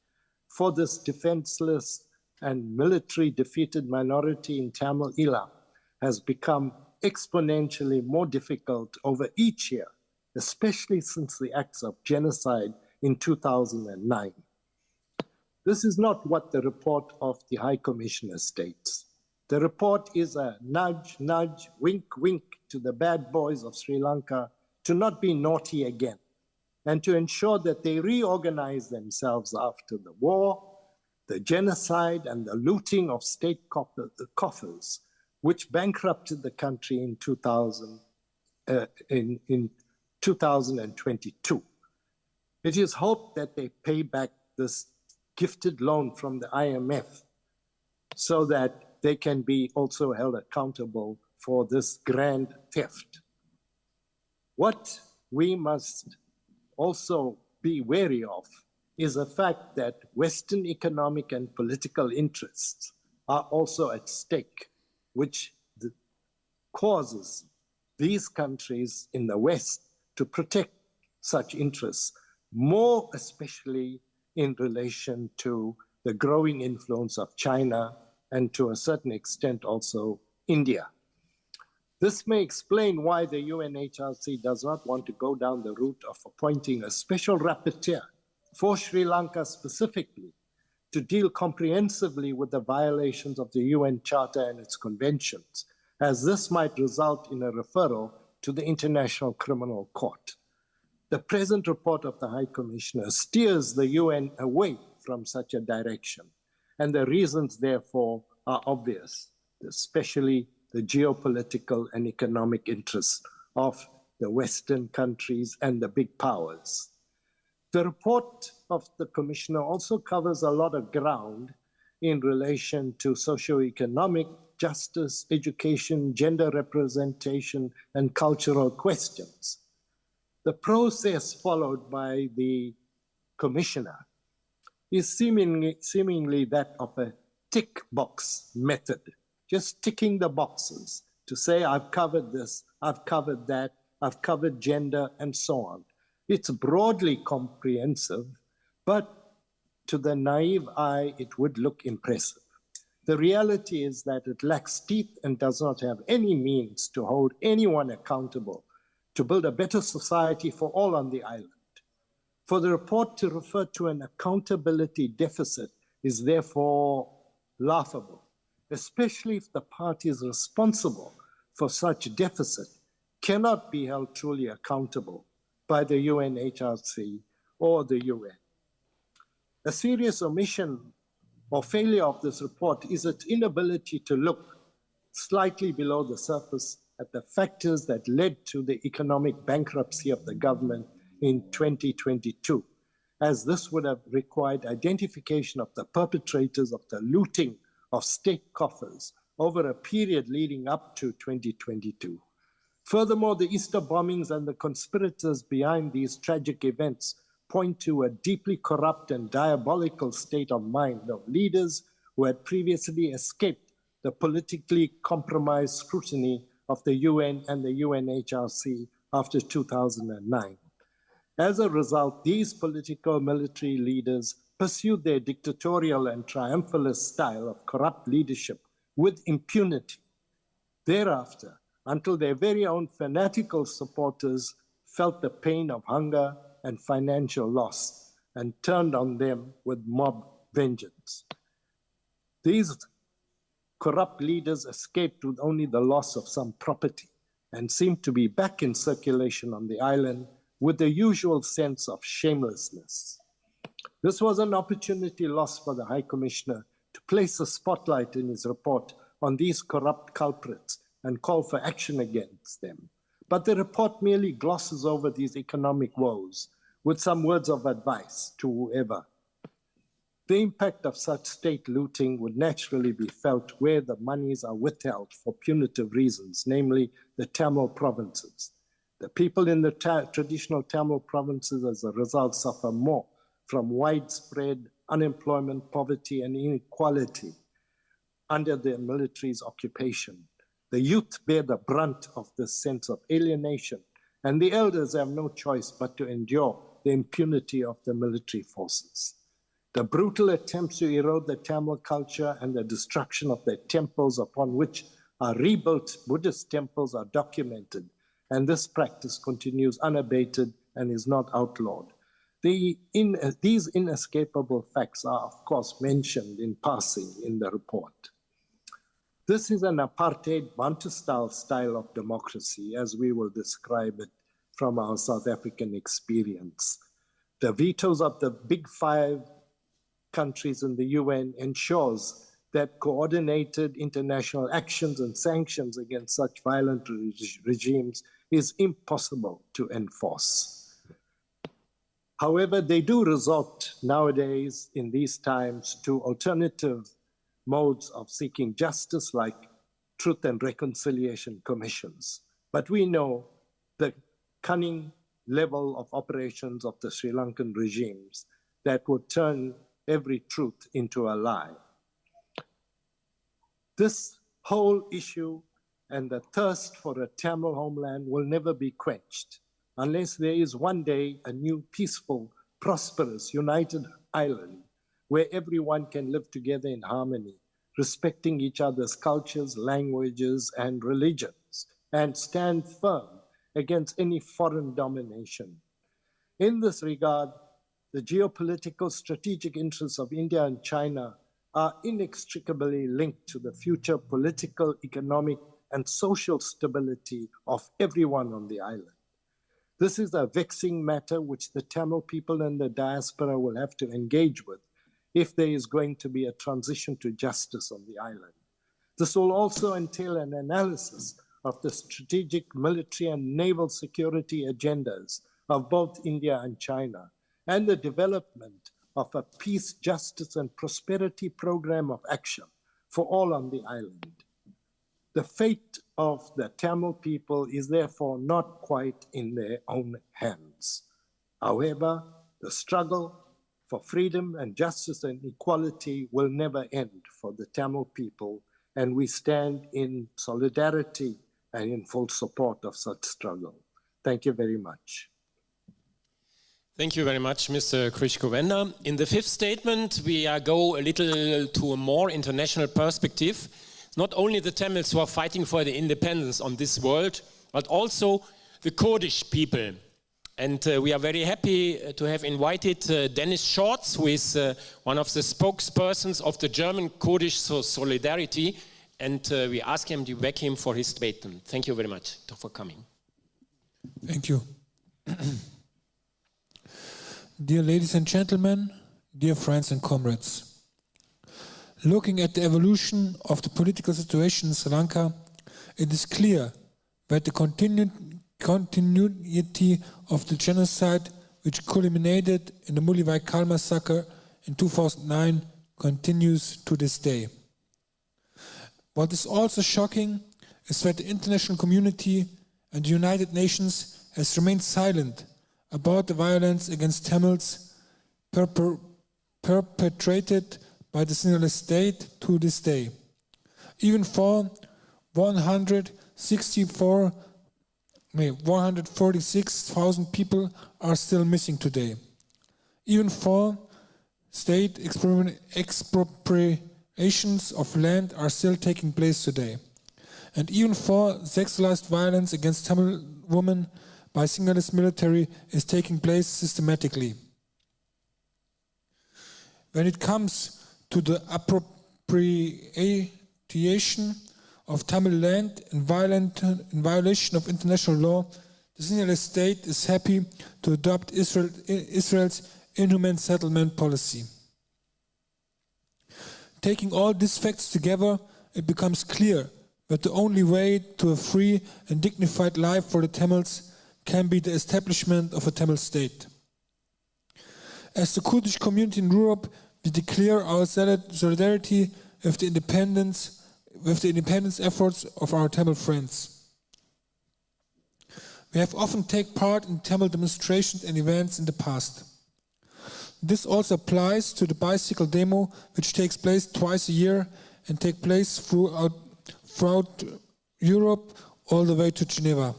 for this defenseless and military defeated minority in Tamileelam has become exponentially more difficult over each year, especially since the acts of genocide in 2009. This is not what the report of the High Commissioner states. The report is a nudge, nudge, wink, wink to the bad boys of Sri Lanka to not be naughty again and to ensure that they reorganize themselves after the war, the genocide, and the looting of state coffers, which bankrupted the country in 2022. It is hoped that they pay back this gifted loan from the IMF so that they can be also held accountable for this grand theft. What we must also be wary of is the fact that Western economic and political interests are also at stake, which causes these countries in the West to protect such interests, more especially in relation to the growing influence of China and to a certain extent also India. This may explain why the UNHRC does not want to go down the route of appointing a special rapporteur for Sri Lanka specifically to deal comprehensively with the violations of the UN Charter and its conventions, as this might result in a referral to the International Criminal Court. The present report of the High Commissioner steers the UN away from such a direction, and the reasons, therefore, are obvious, especially the geopolitical and economic interests of the Western countries and the big powers. The report of the Commissioner also covers a lot of ground in relation to socioeconomic justice, education, gender representation, and cultural questions. The process followed by the Commissioner is seemingly that of a tick box method, just ticking the boxes to say, I've covered this, I've covered that, I've covered gender, and so on. It's broadly comprehensive, but to the naive eye, it would look impressive. The reality is that it lacks teeth and does not have any means to hold anyone accountable to build a better society for all on the island. For the report to refer to an accountability deficit is therefore laughable, especially if the parties responsible for such deficit cannot be held truly accountable by the UNHRC or the UN. A serious omission or failure of this report is its inability to look slightly below the surface at the factors that led to the economic bankruptcy of the government in 2022, as this would have required identification of the perpetrators of the looting of state coffers over a period leading up to 2022. Furthermore, the Easter bombings and the conspirators behind these tragic events point to a deeply corrupt and diabolical state of mind of leaders who had previously escaped the politically compromised scrutiny of the UN and the UNHRC after 2009. As a result, these political military leaders pursued their dictatorial and triumphalist style of corrupt leadership with impunity. Thereafter, until their very own fanatical supporters felt the pain of hunger and financial loss and turned on them with mob vengeance. These corrupt leaders escaped with only the loss of some property and seemed to be back in circulation on the island with the usual sense of shamelessness. This was an opportunity lost for the High Commissioner to place a spotlight in his report on these corrupt culprits and call for action against them. But the report merely glosses over these economic woes with some words of advice to whoever. The impact of such state looting would naturally be felt where the monies are withheld for punitive reasons, namely the Tamil provinces. The people in the traditional Tamil provinces as a result suffer more from widespread unemployment, poverty, and inequality under the military's occupation. The youth bear the brunt of this sense of alienation, and the elders have no choice but to endure the impunity of the military forces. The brutal attempts to erode the Tamil culture and the destruction of their temples upon which are rebuilt Buddhist temples are documented, and this practice continues unabated and is not outlawed. These inescapable facts are, of course, mentioned in passing in the report. This is an apartheid Bantu-style style of democracy, as we will describe it from our South African experience. The vetoes of the big five countries in the UN ensures that coordinated international actions and sanctions against such violent regimes is impossible to enforce. However, they do resort nowadays in these times to alternative modes of seeking justice like truth and reconciliation commissions. But we know the cunning level of operations of the Sri Lankan regimes that would turn every truth into a lie. This whole issue and the thirst for a Tamil homeland will never be quenched unless there is one day a new peaceful, prosperous, united island where everyone can live together in harmony, respecting each other's cultures, languages, and religions, and stand firm against any foreign domination. In this regard, the geopolitical strategic interests of India and China are inextricably linked to the future political, economic, and social stability of everyone on the island. This is a vexing matter which the Tamil people and the diaspora will have to engage with if there is going to be a transition to justice on the island. This will also entail an analysis of the strategic military and naval security agendas of both India and China, and the development of a peace, justice, and prosperity program of action for all on the island. The fate of the Tamil people is therefore not quite in their own hands. However, the struggle for freedom and justice and equality will never end for the Tamil people, and we stand in solidarity and in full support of such struggle. Thank you very much. Thank you very much, Mr. Krish-Govender. In the fifth statement, we go a little to a more international perspective. Not only the Tamils who are fighting for the independence on this world, but also the Kurdish people. And we are very happy to have invited Dennis Schortz, who is one of the spokespersons of the German Kurdish Solidarity. And we ask him to back him for his statement. Thank you very much for coming. Thank you. Dear ladies and gentlemen, dear friends and comrades, looking at the evolution of the political situation in Sri Lanka, it is clear that the continuity of the genocide which culminated in the Muliwaikal massacre in 2009 continues to this day. What is also shocking is that the international community and the United Nations has remained silent about the violence against Tamils perpetrated by the Sinhalese state to this day. Even for 146,000 people are still missing today. Even 4 state expropriations of land are still taking place today. And even 4 sexualized violence against Tamil women by Sinhalese military is taking place systematically. When it comes to the appropriation of Tamil land in violation of international law, the Sinhalese state is happy to adopt Israel's inhuman settlement policy. Taking all these facts together, it becomes clear that the only way to a free and dignified life for the Tamils can be the establishment of a Tamil state. As the Kurdish community in Europe, we declare our solidarity with the independence efforts of our Tamil friends. We have often taken part in Tamil demonstrations and events in the past. This also applies to the bicycle demo, which takes place twice a year and takes place throughout Europe all the way to Geneva.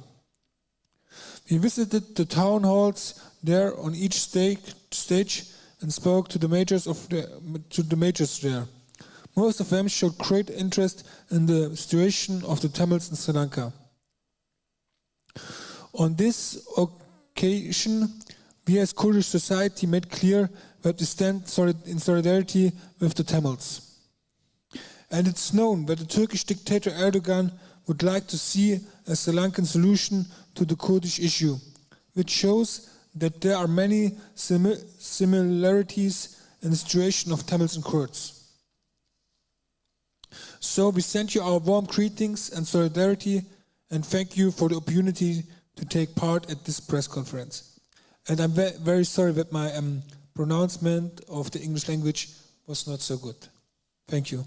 We visited the town halls there on each stage and spoke to the majors there. Most of them showed great interest in the situation of the Tamils in Sri Lanka. On this occasion, we as Kurdish society made clear that we stand in solidarity with the Tamils. And it's known that the Turkish dictator Erdogan would like to see a Sri Lankan solution to the Kurdish issue, which shows that there are many similarities in the situation of Tamils and Kurds. So we send you our warm greetings and solidarity and thank you for the opportunity to take part at this press conference. And I'm very sorry that my pronouncement of the English language was not so good. Thank you.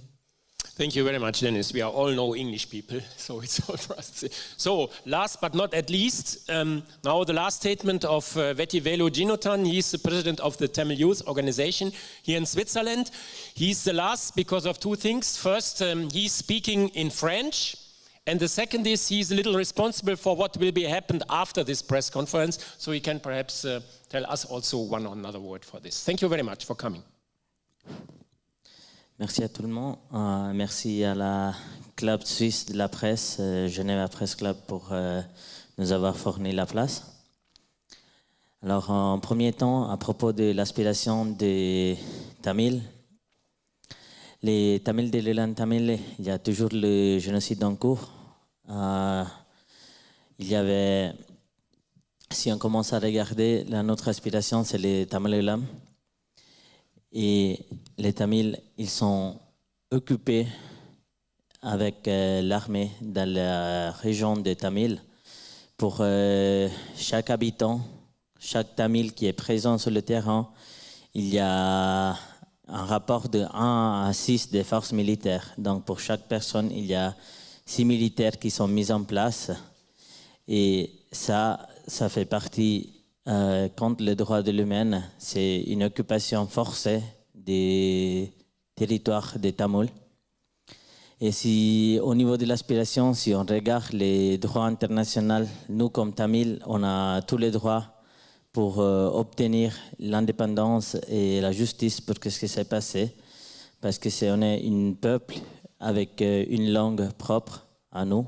Thank you very much, Dennis. We all know English people, so it's all for us. So, last but not at least, now the last statement of Vetivelu Jinothan. He's the president of the Tamil Youth Organization here in Switzerland. He's the last because of 2 things. First, he's speaking in French. And the second is he's a little responsible for what will be happened after this press conference. So he can perhaps tell us also one or another word for this. Thank you very much for coming. Merci à tout le monde. Merci à la Club Suisse de la Presse, Geneva Press Club, pour nous avoir fourni la place. Alors, en premier temps, à propos de l'aspiration des Tamils, les Tamileelam Tamils, il y a toujours le génocide en cours. Il y avait, si on commence à regarder, notre aspiration, c'est les Tamileelam. Et les Tamils, ils sont occupés avec l'armée dans la région des Tamils. Pour chaque habitant, chaque Tamil qui est présent sur le terrain, il y a un rapport de 1 à 6 des forces militaires. Donc pour chaque personne, il y a 6 militaires qui sont mis en place. Et ça fait partie... contre les droits de l'humain, c'est une occupation forcée des territoires des Tamouls. Et si, au niveau de l'aspiration, si on regarde les droits internationaux, nous comme Tamils, on a tous les droits pour obtenir l'indépendance et la justice pour ce qui s'est passé, parce que on est un peuple avec une langue propre à nous.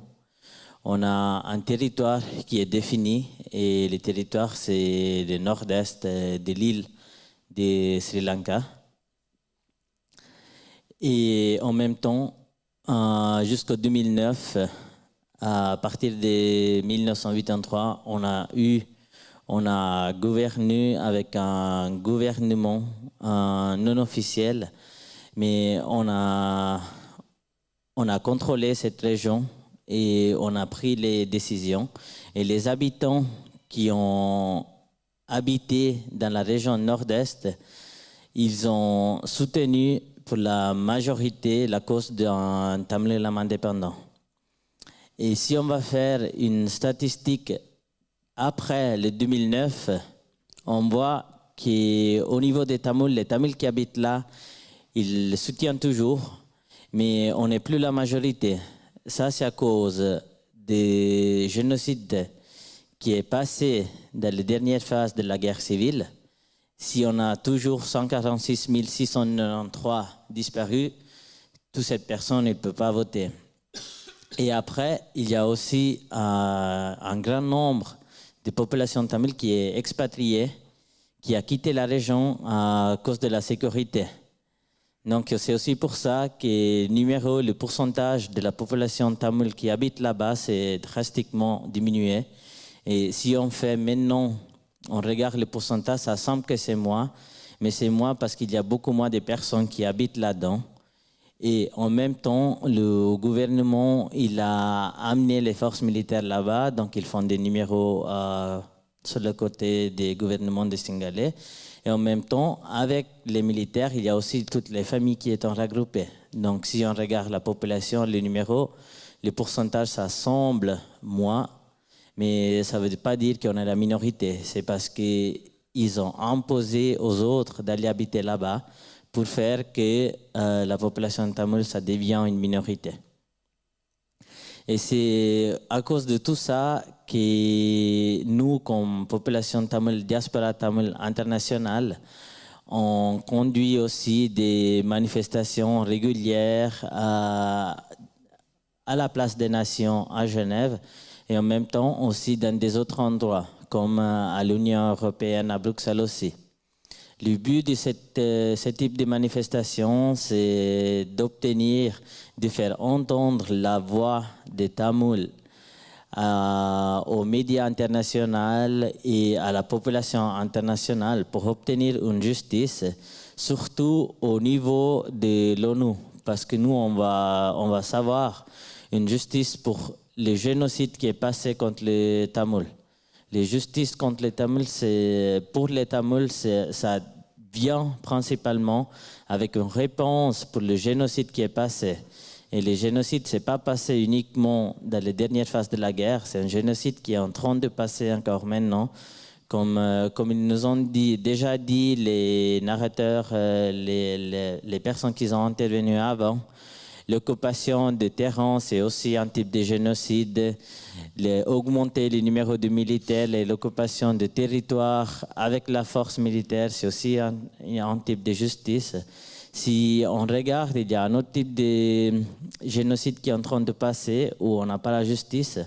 On a un territoire qui est défini et le territoire, c'est le nord-est de l'île de Sri Lanka. Et en même temps, jusqu'en 2009, à partir de 1983, on a gouverné avec un gouvernement non officiel, mais on a contrôlé cette région et on a pris les décisions. Et les habitants qui ont habité dans la région nord-est, ils ont soutenu pour la majorité la cause d'un Tamileelam indépendant. Et si on va faire une statistique après le 2009, on voit qu'au niveau des Tamils, les Tamils qui habitent là, ils le soutiennent toujours, mais on n'est plus la majorité. Ça, c'est à cause des génocides qui est passé dans les dernières phases de la guerre civile. Si on a toujours 146 693 disparus, toutes ces personnes ne peuvent pas voter. Et après, il y a aussi un grand nombre de populations tamiles qui est expatriée, qui a quitté la région à cause de la sécurité. Donc c'est aussi pour ça que le pourcentage de la population tamile qui habite là-bas s'est drastiquement diminué. Et si on fait maintenant, on regarde le pourcentage, ça semble que c'est moins, mais c'est moins parce qu'il y a beaucoup moins de personnes qui habitent là-dedans. Et en même temps, le gouvernement, il a amené les forces militaires là-bas, donc ils font des numéros sur le côté des gouvernements des Singalais. Et en même temps, avec les militaires, il y a aussi toutes les familles qui sont regroupées. Donc si on regarde la population, les numéros, les pourcentages, ça semble moins, mais ça ne veut pas dire qu'on est la minorité. C'est parce qu'ils ont imposé aux autres d'aller habiter là-bas pour faire que la population tamile, ça devient une minorité. Et c'est à cause de tout ça que nous, comme population tamile, diaspora tamile internationale, on conduit aussi des manifestations régulières à la Place des Nations à Genève et en même temps aussi dans des autres endroits, comme à l'Union européenne à Bruxelles aussi. Le but de ce type de manifestation, c'est d'obtenir, de faire entendre la voix des Tamouls aux médias internationaux et à la population internationale pour obtenir une justice, surtout au niveau de l'ONU. Parce que nous, on va savoir une justice pour le génocide qui est passé contre les Tamouls. Les justices contre les Tamils, pour les Tamils, ça vient principalement avec une réponse pour le génocide qui est passé. Et le génocide, ce n'est pas passé uniquement dans les dernières phases de la guerre, c'est un génocide qui est en train de passer encore maintenant. Comme ils nous ont déjà dit les narrateurs, les personnes qui ont intervenu avant, l'occupation de terrain, c'est aussi un type de génocide. Augmenter le numéro de militaires et l'occupation de territoires avec la force militaire, c'est aussi un type de justice. Si on regarde, il y a un autre type de génocide qui est en train de passer où on n'a pas la justice.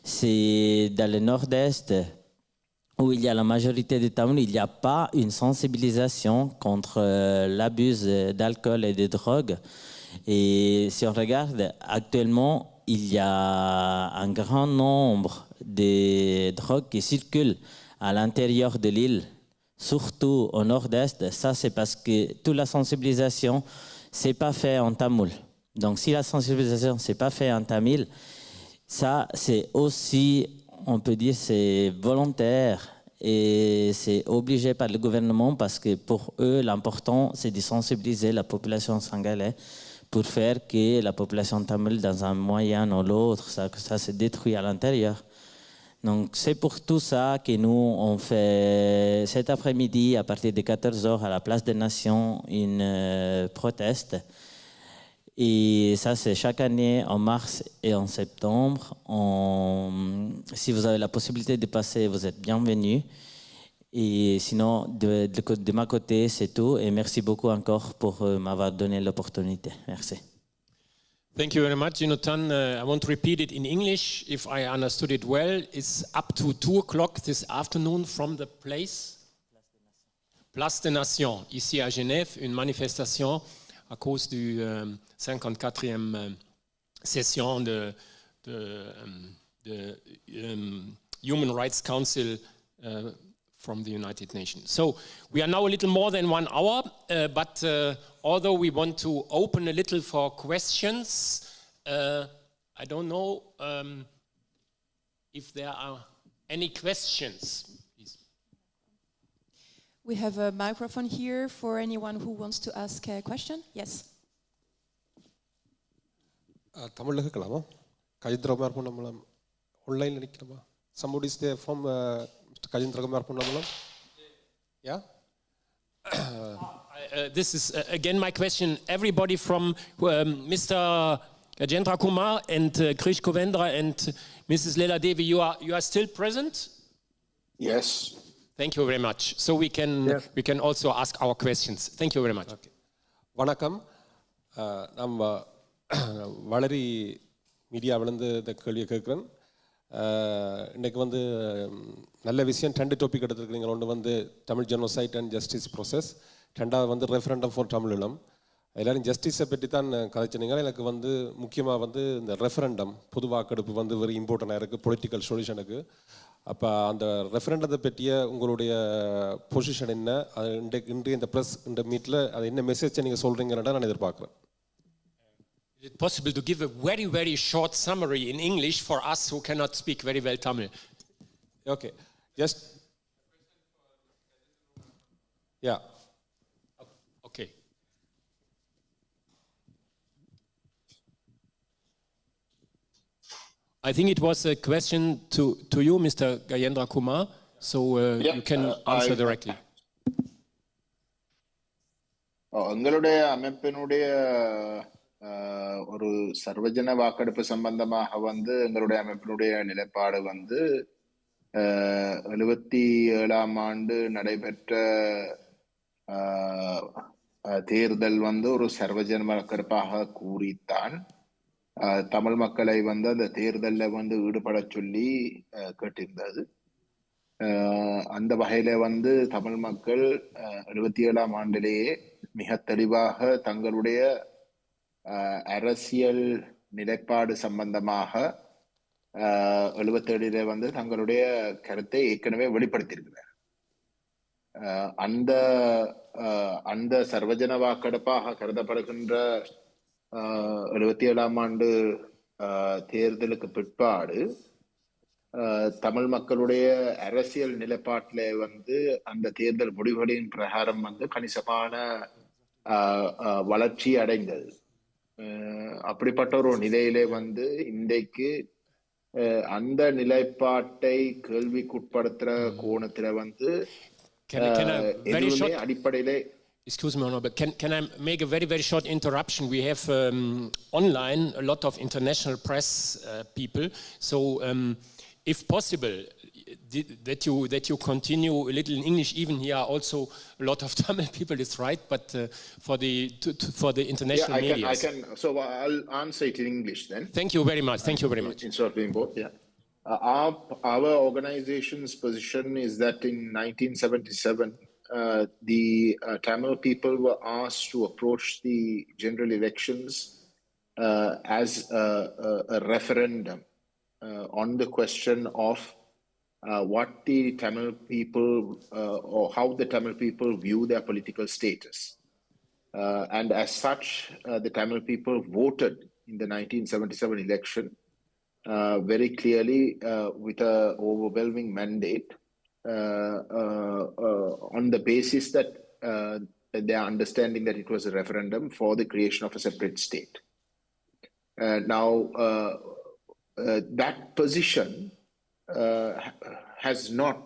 C'est dans le nord-est où il y a la majorité des Tamils, il n'y a pas une sensibilisation contre l'abus d'alcool et de drogue. Et si on regarde actuellement, il y a un grand nombre de drogues qui circulent à l'intérieur de l'île, surtout au nord-est. Ça, c'est parce que toute la sensibilisation, ce n'est pas fait en tamoul. Donc, si la sensibilisation, ce n'est pas fait en tamil, ça, c'est aussi, on peut dire, c'est volontaire et c'est obligé par le gouvernement parce que pour eux, l'important, c'est de sensibiliser la population singalaise pour faire que la population tamile, dans un moyen ou l'autre, ça se détruit à l'intérieur. Donc, c'est pour tout ça que nous, on fait cet après-midi, à partir de 14h, à la Place des Nations, une proteste. Et ça, c'est chaque année, en mars et en septembre. Si vous avez la possibilité de passer, vous êtes bienvenus. Et sinon, de ma côté, c'est tout. Et merci beaucoup encore pour m'avoir donné l'opportunité. Merci. Thank you very much, Jonathan. I want to repeat it in English, if I understood it well. It's up to 2 o'clock this afternoon from the place Place des Nations, ici à Genève, une manifestation à cause du 54e session de Human Rights Council from the United Nations. So we are now a little more than 1 hour, but although we want to open a little for questions, I don't know if there are any questions. Please. We have a microphone here for anyone who wants to ask a question. Yes. தமிழ்ல கேட்கலாமா? கஜேந்திரகுமார் பொன்னம்பலம் ஆன்லைன்ல நிக்கலாமா? Somebody is there from Mr. Kajendra Kumar. Yeah? This is again my question. Everybody from Mr. Kajendra Kumar and Krish Kovendra and Mrs. Leila Devi, you are still present? Yes. Thank you very much. So we can also ask our questions. Thank you very much. Okay. வணக்கம். நம்ம வளரி மீடியாவிலேருந்து இந்த கேள்வியை கேட்குறேன். இன்றைக்கி வந்து நல்ல விஷயம் 2 topic எடுத்துருக்குறீங்க. ஒன்று வந்து Tamil genocide and justice process, 2வது வந்து ரெஃபரண்டம் ஃபார் தமிழீழம். எல்லோரும் ஜஸ்டிஸை பற்றி தான் கதைச்சினீங்க. எனக்கு வந்து முக்கியமாக வந்து இந்த ரெஃபரண்டம் பொது வாக்கெடுப்பு வந்து வெரி இம்பார்ட்டண்டாக இருக்குது பொலிட்டிக்கல் சொல்யூஷனுக்கு. அப்போ அந்த ரெஃபரண்டத்தை பற்றிய உங்களுடைய பொசிஷன் என்ன, அது இன்றைய இந்த ப்ரெஸ் இந்த மீட்டில் அது என்ன மெசேஜை நீங்கள் சொல்கிறீங்கன்னு நான் எதிர்பார்க்குறேன். Is it possible to give a very, very short summary in English for us who cannot speak very well Tamil? Okay, just, yeah. Okay. I think it was a question to you, Mr. Kajendra Kumar, so you can answer directly. எங்களுடைய அமைப்பினுடைய ஒரு சர்வஜன வாக்கெடுப்பு சம்பந்தமாக வந்து எங்களுடைய அமைப்பினுடைய நிலைப்பாடு வந்து 77ஆம் ஆண்டு நடைபெற்ற தேர்தல் வந்து ஒரு சர்வஜன வாக்கெடுப்பாக கூறித்தான் தமிழ் மக்களை வந்து அந்த தேர்தலில் வந்து ஈடுபட சொல்லி கேட்டிருந்தது. அந்த வகையில வந்து தமிழ் மக்கள் 77ஆம் ஆண்டிலேயே மிக தெளிவாக தங்களுடைய அரசியல் நிலைப்பாடு சம்பந்தமாக 77 வந்து தங்களுடைய கருத்தை ஏற்கனவே வெளிப்படுத்தியிருக்கிறார். அந்த சர்வஜன வாக்கெடுப்பாக கருதப்படுகின்ற 77ஆம் ஆண்டு தேர்தலுக்கு பிற்பாடு தமிழ் மக்களுடைய அரசியல் நிலைப்பாட்டில வந்து அந்த தேர்தல் முடிவுகளின் பிரகாரம் வந்து கணிசமான வளர்ச்சி அடைந்தது. அப்படிப்பட்ட ஒரு நிலையிலே வந்து இன்றைக்கு அந்த நிலைப்பாட்டை கேள்விக்குட்படுத்துற கோணத்துல வந்து அடிப்படையிலே. Excuse me, but can I make a very, very short interruption? We have online a lot of international press people, so if possible, that you continue a little in English. Even here are also a lot of Tamil people, it's right, but for the international media. So I'll answer it in English then. Thank you very much. Thank you very much. Instead of doing both, yeah. Our organization's position is that in 1977, the Tamil people were asked to approach the general elections as a referendum on the question of what the Tamil people or how the Tamil people view their political status. And as such, the Tamil people voted in the 1977 election very clearly with an overwhelming mandate on the basis that their understanding that it was a referendum for the creation of a separate state. Now, that position has not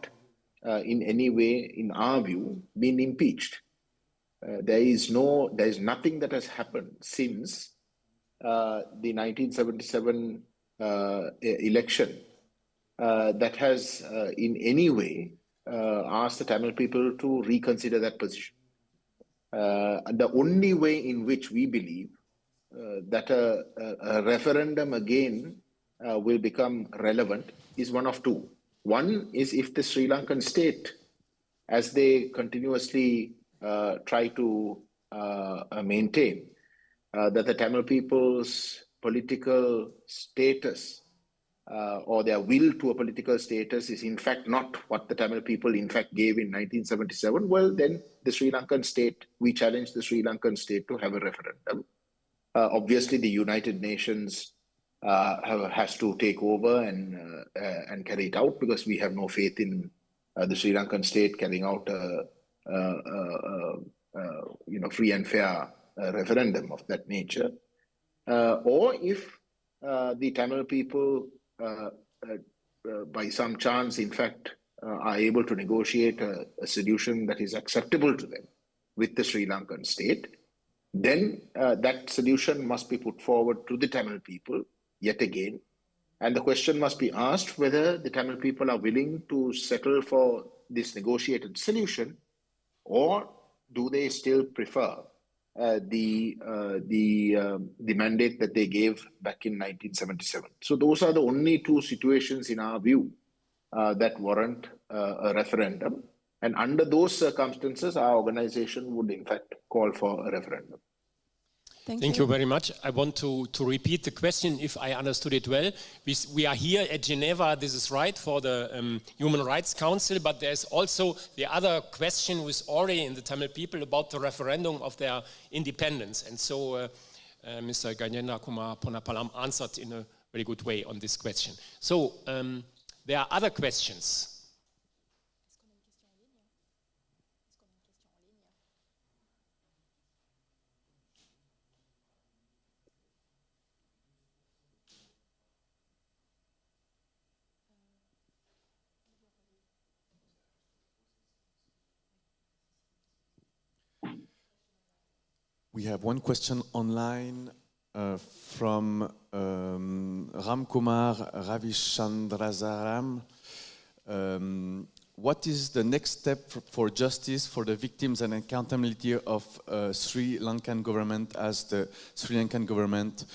in any way, in our view, been impeached. There is nothing that has happened since the 1977 election that has in any way asked the Tamil people to reconsider that position. The only way in which we believe a referendum again will become relevant is one of two. One is if the Sri Lankan state, as they continuously try to maintain, that the Tamil people's political status or their will to a political status is in fact not what the Tamil people in fact gave in 1977, well, then the Sri Lankan state, we challenge the Sri Lankan state to have a referendum. Obviously, the United Nations has to take over and carry it out, because we have no faith in the Sri Lankan state carrying out free and fair referendum of that nature. Or if the Tamil people, by some chance, in fact, are able to negotiate a solution that is acceptable to them with the Sri Lankan state, then that solution must be put forward to the Tamil people yet again. And the question must be asked whether the Tamil people are willing to settle for this negotiated solution, or do they still prefer the mandate that they gave back in 1977. So those are the only two situations in our view that warrant a referendum. And under those circumstances, our organization would in fact call for a referendum. Thank you very much. I want to repeat the question, if I understood it well. We are here at Geneva, this is right, for the Human Rights Council, but there's also the other question was already in the Tamil people about the referendum of their independence. And so Mr. Gajendra Kumar Ponapalam answered in a very good way on this question. So there are other questions. We have one question online from Ramkumar Ravichandrasaram. What is the next step for justice for the victims and accountability of Sri Lankan government, as the Sri Lankan government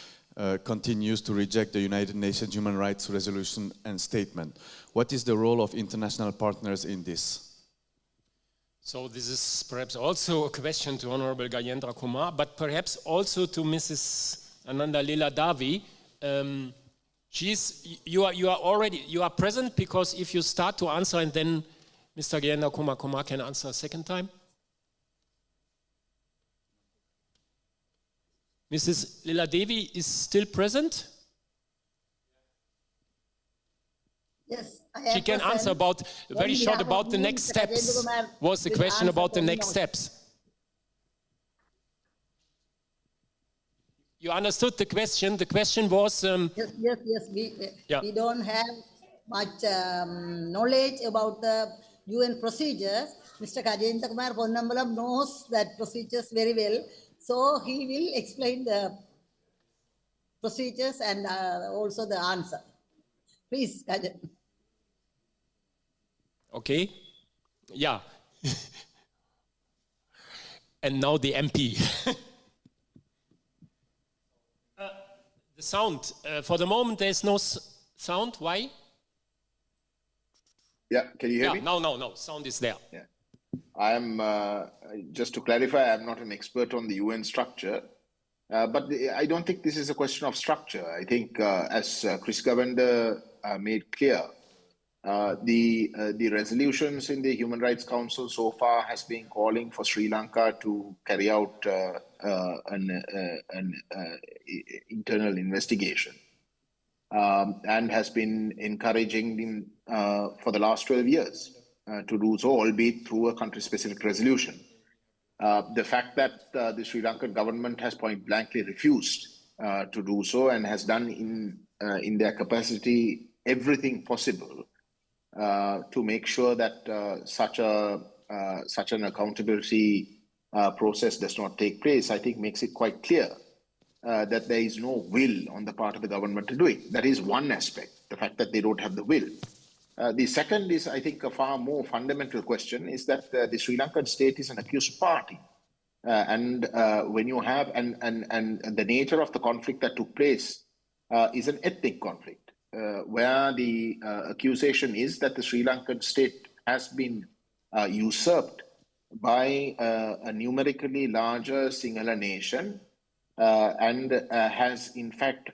continues to reject the United Nations Human Rights Resolution and Statement? What is the role of international partners in this? So this is perhaps also a question to Honorable Gajendra Kumar, but perhaps also to Mrs. Ananda Lila Davi. You are present, because if you start to answer and then Mr. Gajendra Kumar can answer a second time. Mrs. Lila Devi is still present? Yes, she can answer about very short about the next steps. Was the question about the next steps? You understood the question? The question was... Yes. We don't have much knowledge about the UN procedures. Mr. Gajendra Kumar Ponnambalam knows that procedures very well. So he will explain the procedures and also the answer. Please, Gajendra. Okay. Yeah. And now the MP. The sound. For the moment, there's no sound. Why? Yeah, can you hear me? No. Sound is there. Yeah. I am, just to clarify, I'm not an expert on the UN structure, but I don't think this is a question of structure. I think, as Chris Govender made clear, the resolutions in the Human Rights Council so far has been calling for Sri Lanka to carry out an internal investigation, and has been encouraging them for the last 12 years to do so, albeit through a country-specific resolution. The fact that the Sri Lankan government has point-blankly refused to do so, and has done in their capacity everything possible to make sure that such an accountability process does not take place, I think makes it quite clear that there is no will on the part of the government to do it. That is one aspect, the fact that they don't have the will. The second is, I think, a far more fundamental question, is that the Sri Lankan state is an accused party And when you have, and the nature of the conflict that took place is an ethnic conflict, where the accusation is that the Sri Lankan state has been usurped by a numerically larger Sinhala nation, and has in fact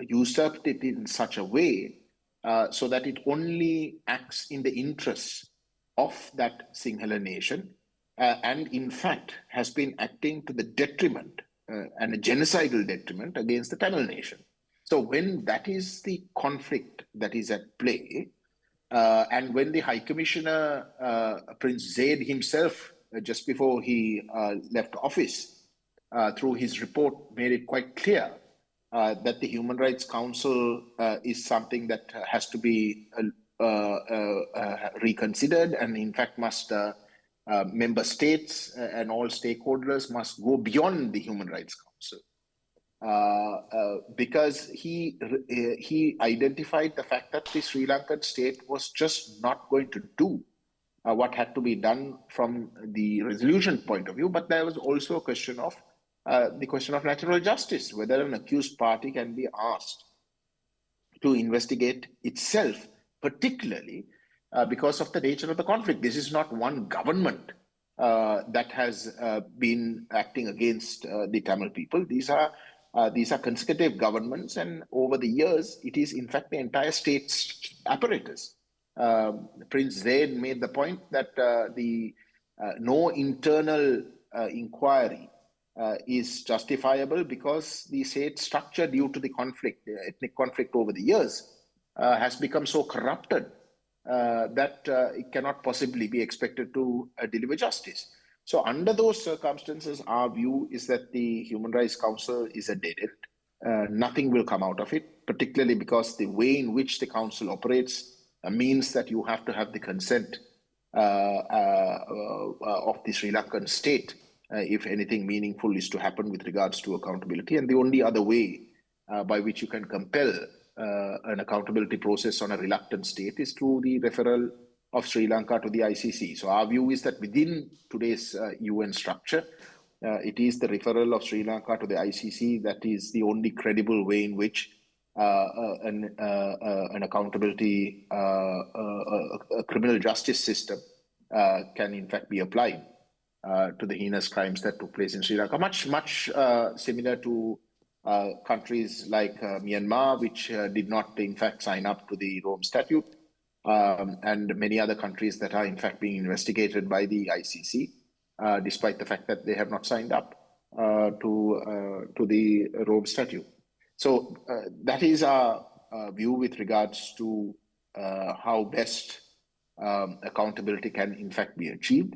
usurped it in such a way so that it only acts in the interests of that Sinhala nation, and in fact has been acting to the detriment and a genocidal detriment against the Tamil nation. So when that is the conflict that is at play, and when the High Commissioner, Prince Zaid himself, just before he left office, through his report, made it quite clear that the Human Rights Council is something that has to be reconsidered, and in fact must member states and all stakeholders must go beyond the Human Rights Council. Because he identified the fact that the Sri Lankan state was just not going to do what had to be done from the resolution point of view, but there was also a question of the question of natural justice, whether an accused party can be asked to investigate itself, particularly because of the nature of the conflict. This is not one government that has been acting against the Tamil people. These are consecutive governments, and over the years, it is in fact the entire state apparatus. Prince Zaid made the point that no internal inquiry is justifiable because the state structure, due to the conflict, the ethnic conflict over the years, has become so corrupted that it cannot possibly be expected to deliver justice. So under those circumstances, our view is that the Human Rights Council is a dead end. Nothing will come out of it, particularly because the way in which the council operates means that you have to have the consent of the Sri Lankan state if anything meaningful is to happen with regards to accountability. And the only other way by which you can compel an accountability process on a reluctant state is through the referral of Sri Lanka to the ICC. So our view is that within today's UN structure, it is the referral of Sri Lanka to the ICC that is the only credible way in which an accountability, a criminal justice system can in fact be applied to the heinous crimes that took place in Sri Lanka. Much similar to countries like Myanmar, which did not in fact sign up to the Rome Statute, and many other countries that are in fact being investigated by the ICC, despite the fact that they have not signed up to the Rome Statute. So that is our view with regards to how best accountability can in fact be achieved.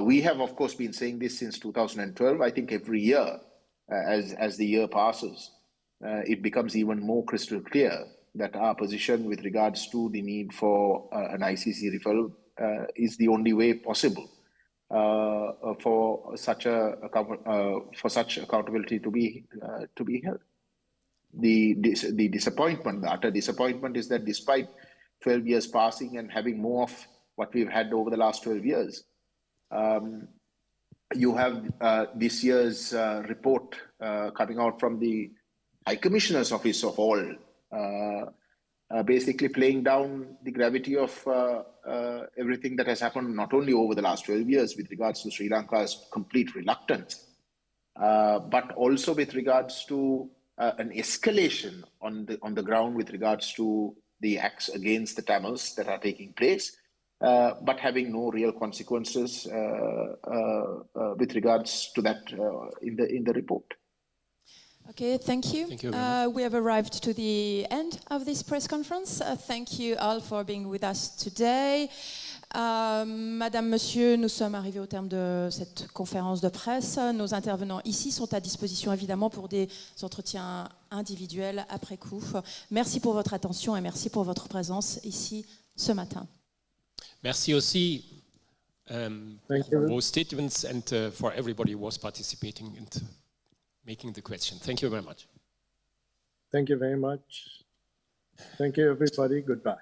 We have, of course, been saying this since 2012. I think every year, as the year passes, it becomes even more crystal clear that our position with regards to the need for an ICC referral is the only way possible for such accountability to be held. The disappointment, the utter disappointment, is that despite 12 years passing and having more of what we've had over the last 12 years, you have this year's report coming out from the High Commissioner's Office of all, basically playing down the gravity of everything that has happened not only over the last 12 years with regards to Sri Lanka's complete reluctance, but also with regards to an escalation on the ground with regards to the acts against the Tamils that are taking place, but having no real consequences with regards to that in the report. Okay, thank you. Thank you. We have arrived to the end of this press conference. Thank you all for being with us today. Madame, Monsieur, nous sommes arrivés au terme de cette conférence de presse. Nos intervenants ici sont à disposition évidemment pour des entretiens individuels après coup. Merci pour votre attention et merci pour votre présence ici ce matin. Merci aussi for vos statements and for everybody who was participating and making the question. Thank you very much. Thank you very much. Thank you, everybody. Goodbye.